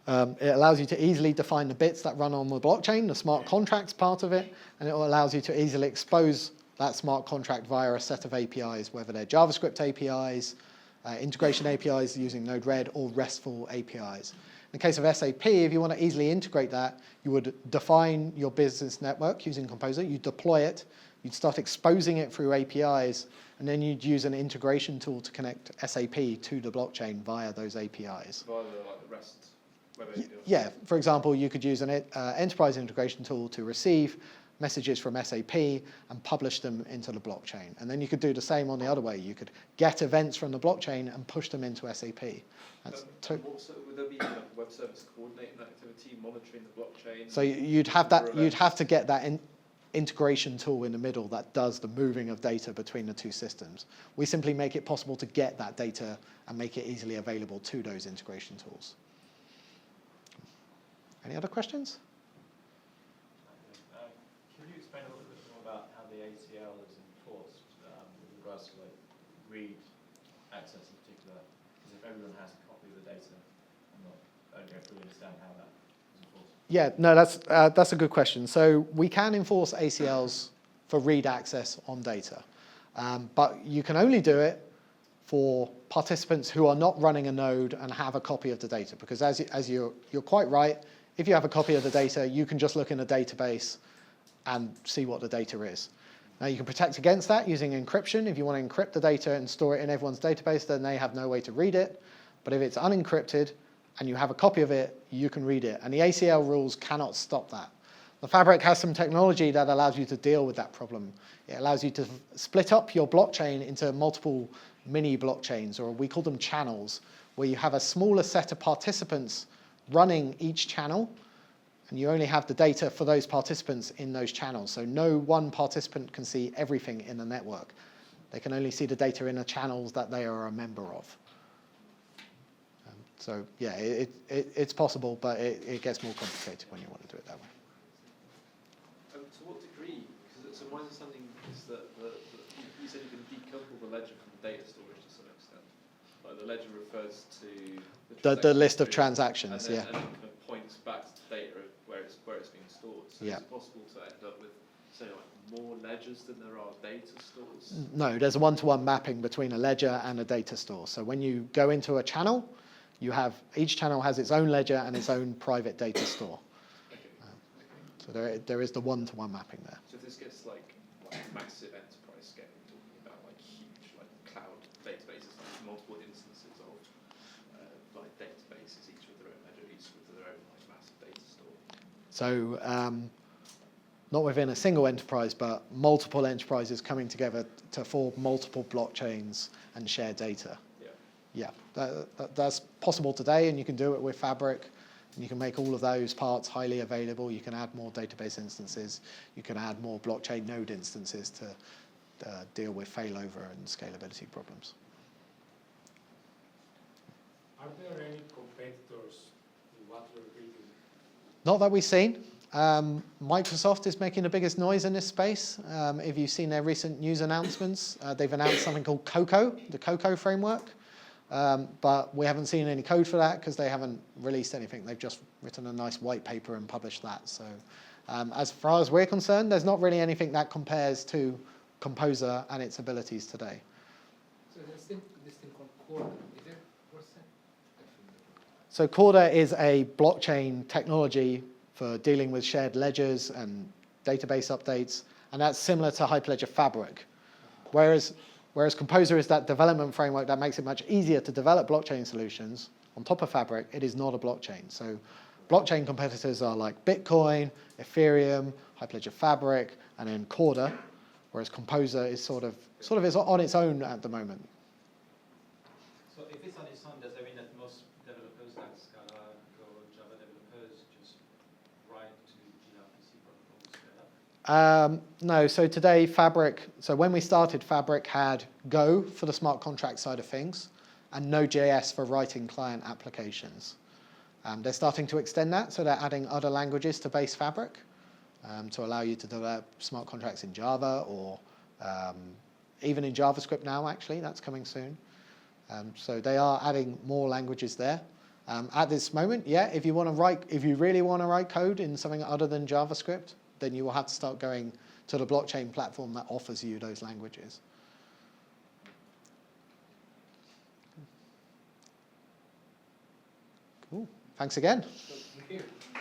It allows you to easily define the bits that run on the blockchain, the smart contracts part of it, and it allows you to easily expose that smart contract via a set of APIs, whether they're JavaScript APIs, integration APIs using Node-RED, or RESTful APIs. In the case of SAP, if you want to easily integrate that, you would define your business network using Composer, you deploy it, you'd start exposing it through APIs, and then you'd use an integration tool to connect SAP to the blockchain via those APIs. Via the REST web API. Yeah, for example, you could use an enterprise integration tool to receive messages from SAP and publish them into the blockchain. And then you could do the same on the other way. You could get events from the blockchain and push them into SAP. Also, would there be like a web service coordinating that activity, monitoring the blockchain? So you'd have to get that integration tool in the middle that does the moving of data between the two systems. We simply make it possible to get that data and make it easily available to those integration tools. Any other questions? Can you explain a little bit more about how the ACL is enforced with regards to like read access in particular? Because if everyone has a copy of the data, I don't fully understand how that is enforced. Yeah, no, that's a good question. So we can enforce ACLs for read access on data, but you can only do it for participants who are not running a node and have a copy of the data. Because as you're quite right, if you have a copy of the data, you can just look in a database and see what the data is. Now you can protect against that using encryption. If you want to encrypt the data and store it in everyone's database, then they have no way to read it. But if it's unencrypted and you have a copy of it, you can read it. And the ACL rules cannot stop that. The Fabric has some technology that allows you to deal with that problem. It allows you to split up your blockchain into multiple mini blockchains, or we call them channels, where you have a smaller set of participants running each channel, and you only have the data for those participants in those channels. So no one participant can see everything in the network. They can only see the data in the channels that they are a member of. So yeah, it's possible, but it gets more complicated when you want to do it that way. To what degree? Because so my understanding is that you said you can decouple the ledger from the data storage to some extent. Like the ledger refers to the list of transactions, and then, yeah. And it kind of points back to the data where it's being stored. So Yeah. is it possible to end up with, say, like more ledgers than there are data stores? No, there's a one-to-one mapping between a ledger and a data store. So when you go into a channel, each channel has its own ledger and its own private data store. Okay. So there is the one-to-one mapping there. So if this gets like massive enterprise scale, we're talking about like huge like cloud databases, like multiple instances of like databases, each with their own ledger, each with their own like massive data store. So not within a single enterprise, but multiple enterprises coming together to form multiple blockchains and share data. Yeah, that's possible today, and you can do it with Fabric. And you can make all of those parts highly available. You can add more database instances. You can add more blockchain node instances to deal with failover and scalability problems. Are there any competitors in what you're building? Not that we've seen. Microsoft is making the biggest noise in this space. If you've seen their recent news announcements, they've announced something called Cocoa, the Cocoa framework. But we haven't seen any code for that because they haven't released anything. They've just written a nice white paper and published that. So as far as we're concerned, there's not really anything that compares to Composer and its abilities today. So there's this thing called Corda. Is it? What's that? So Corda is a blockchain technology for dealing with shared ledgers and database updates. And that's similar to Hyperledger Fabric. Whereas Composer is that development framework that makes it much easier to develop blockchain solutions on top of Fabric. It is not a blockchain. So blockchain competitors are like Bitcoin, Ethereum, Hyperledger Fabric, and then Corda, whereas Composer is sort of is on its own at the moment. So if it's on its own, does that mean that most developers like Scala or Java developers just write to gRPC protocols straight up? No, so today Fabric, so when we started, Fabric had Go for the smart contract side of things and Node.js for writing client applications. They're starting to extend that, so they're adding other languages to base Fabric to allow you to develop smart contracts in Java or even in JavaScript now, actually, that's coming soon. So they are adding more languages there. At this moment, yeah, if you really want to write code in something other than JavaScript, then you will have to start going to the blockchain platform that offers you those languages. Cool. Thanks again. So, thank you.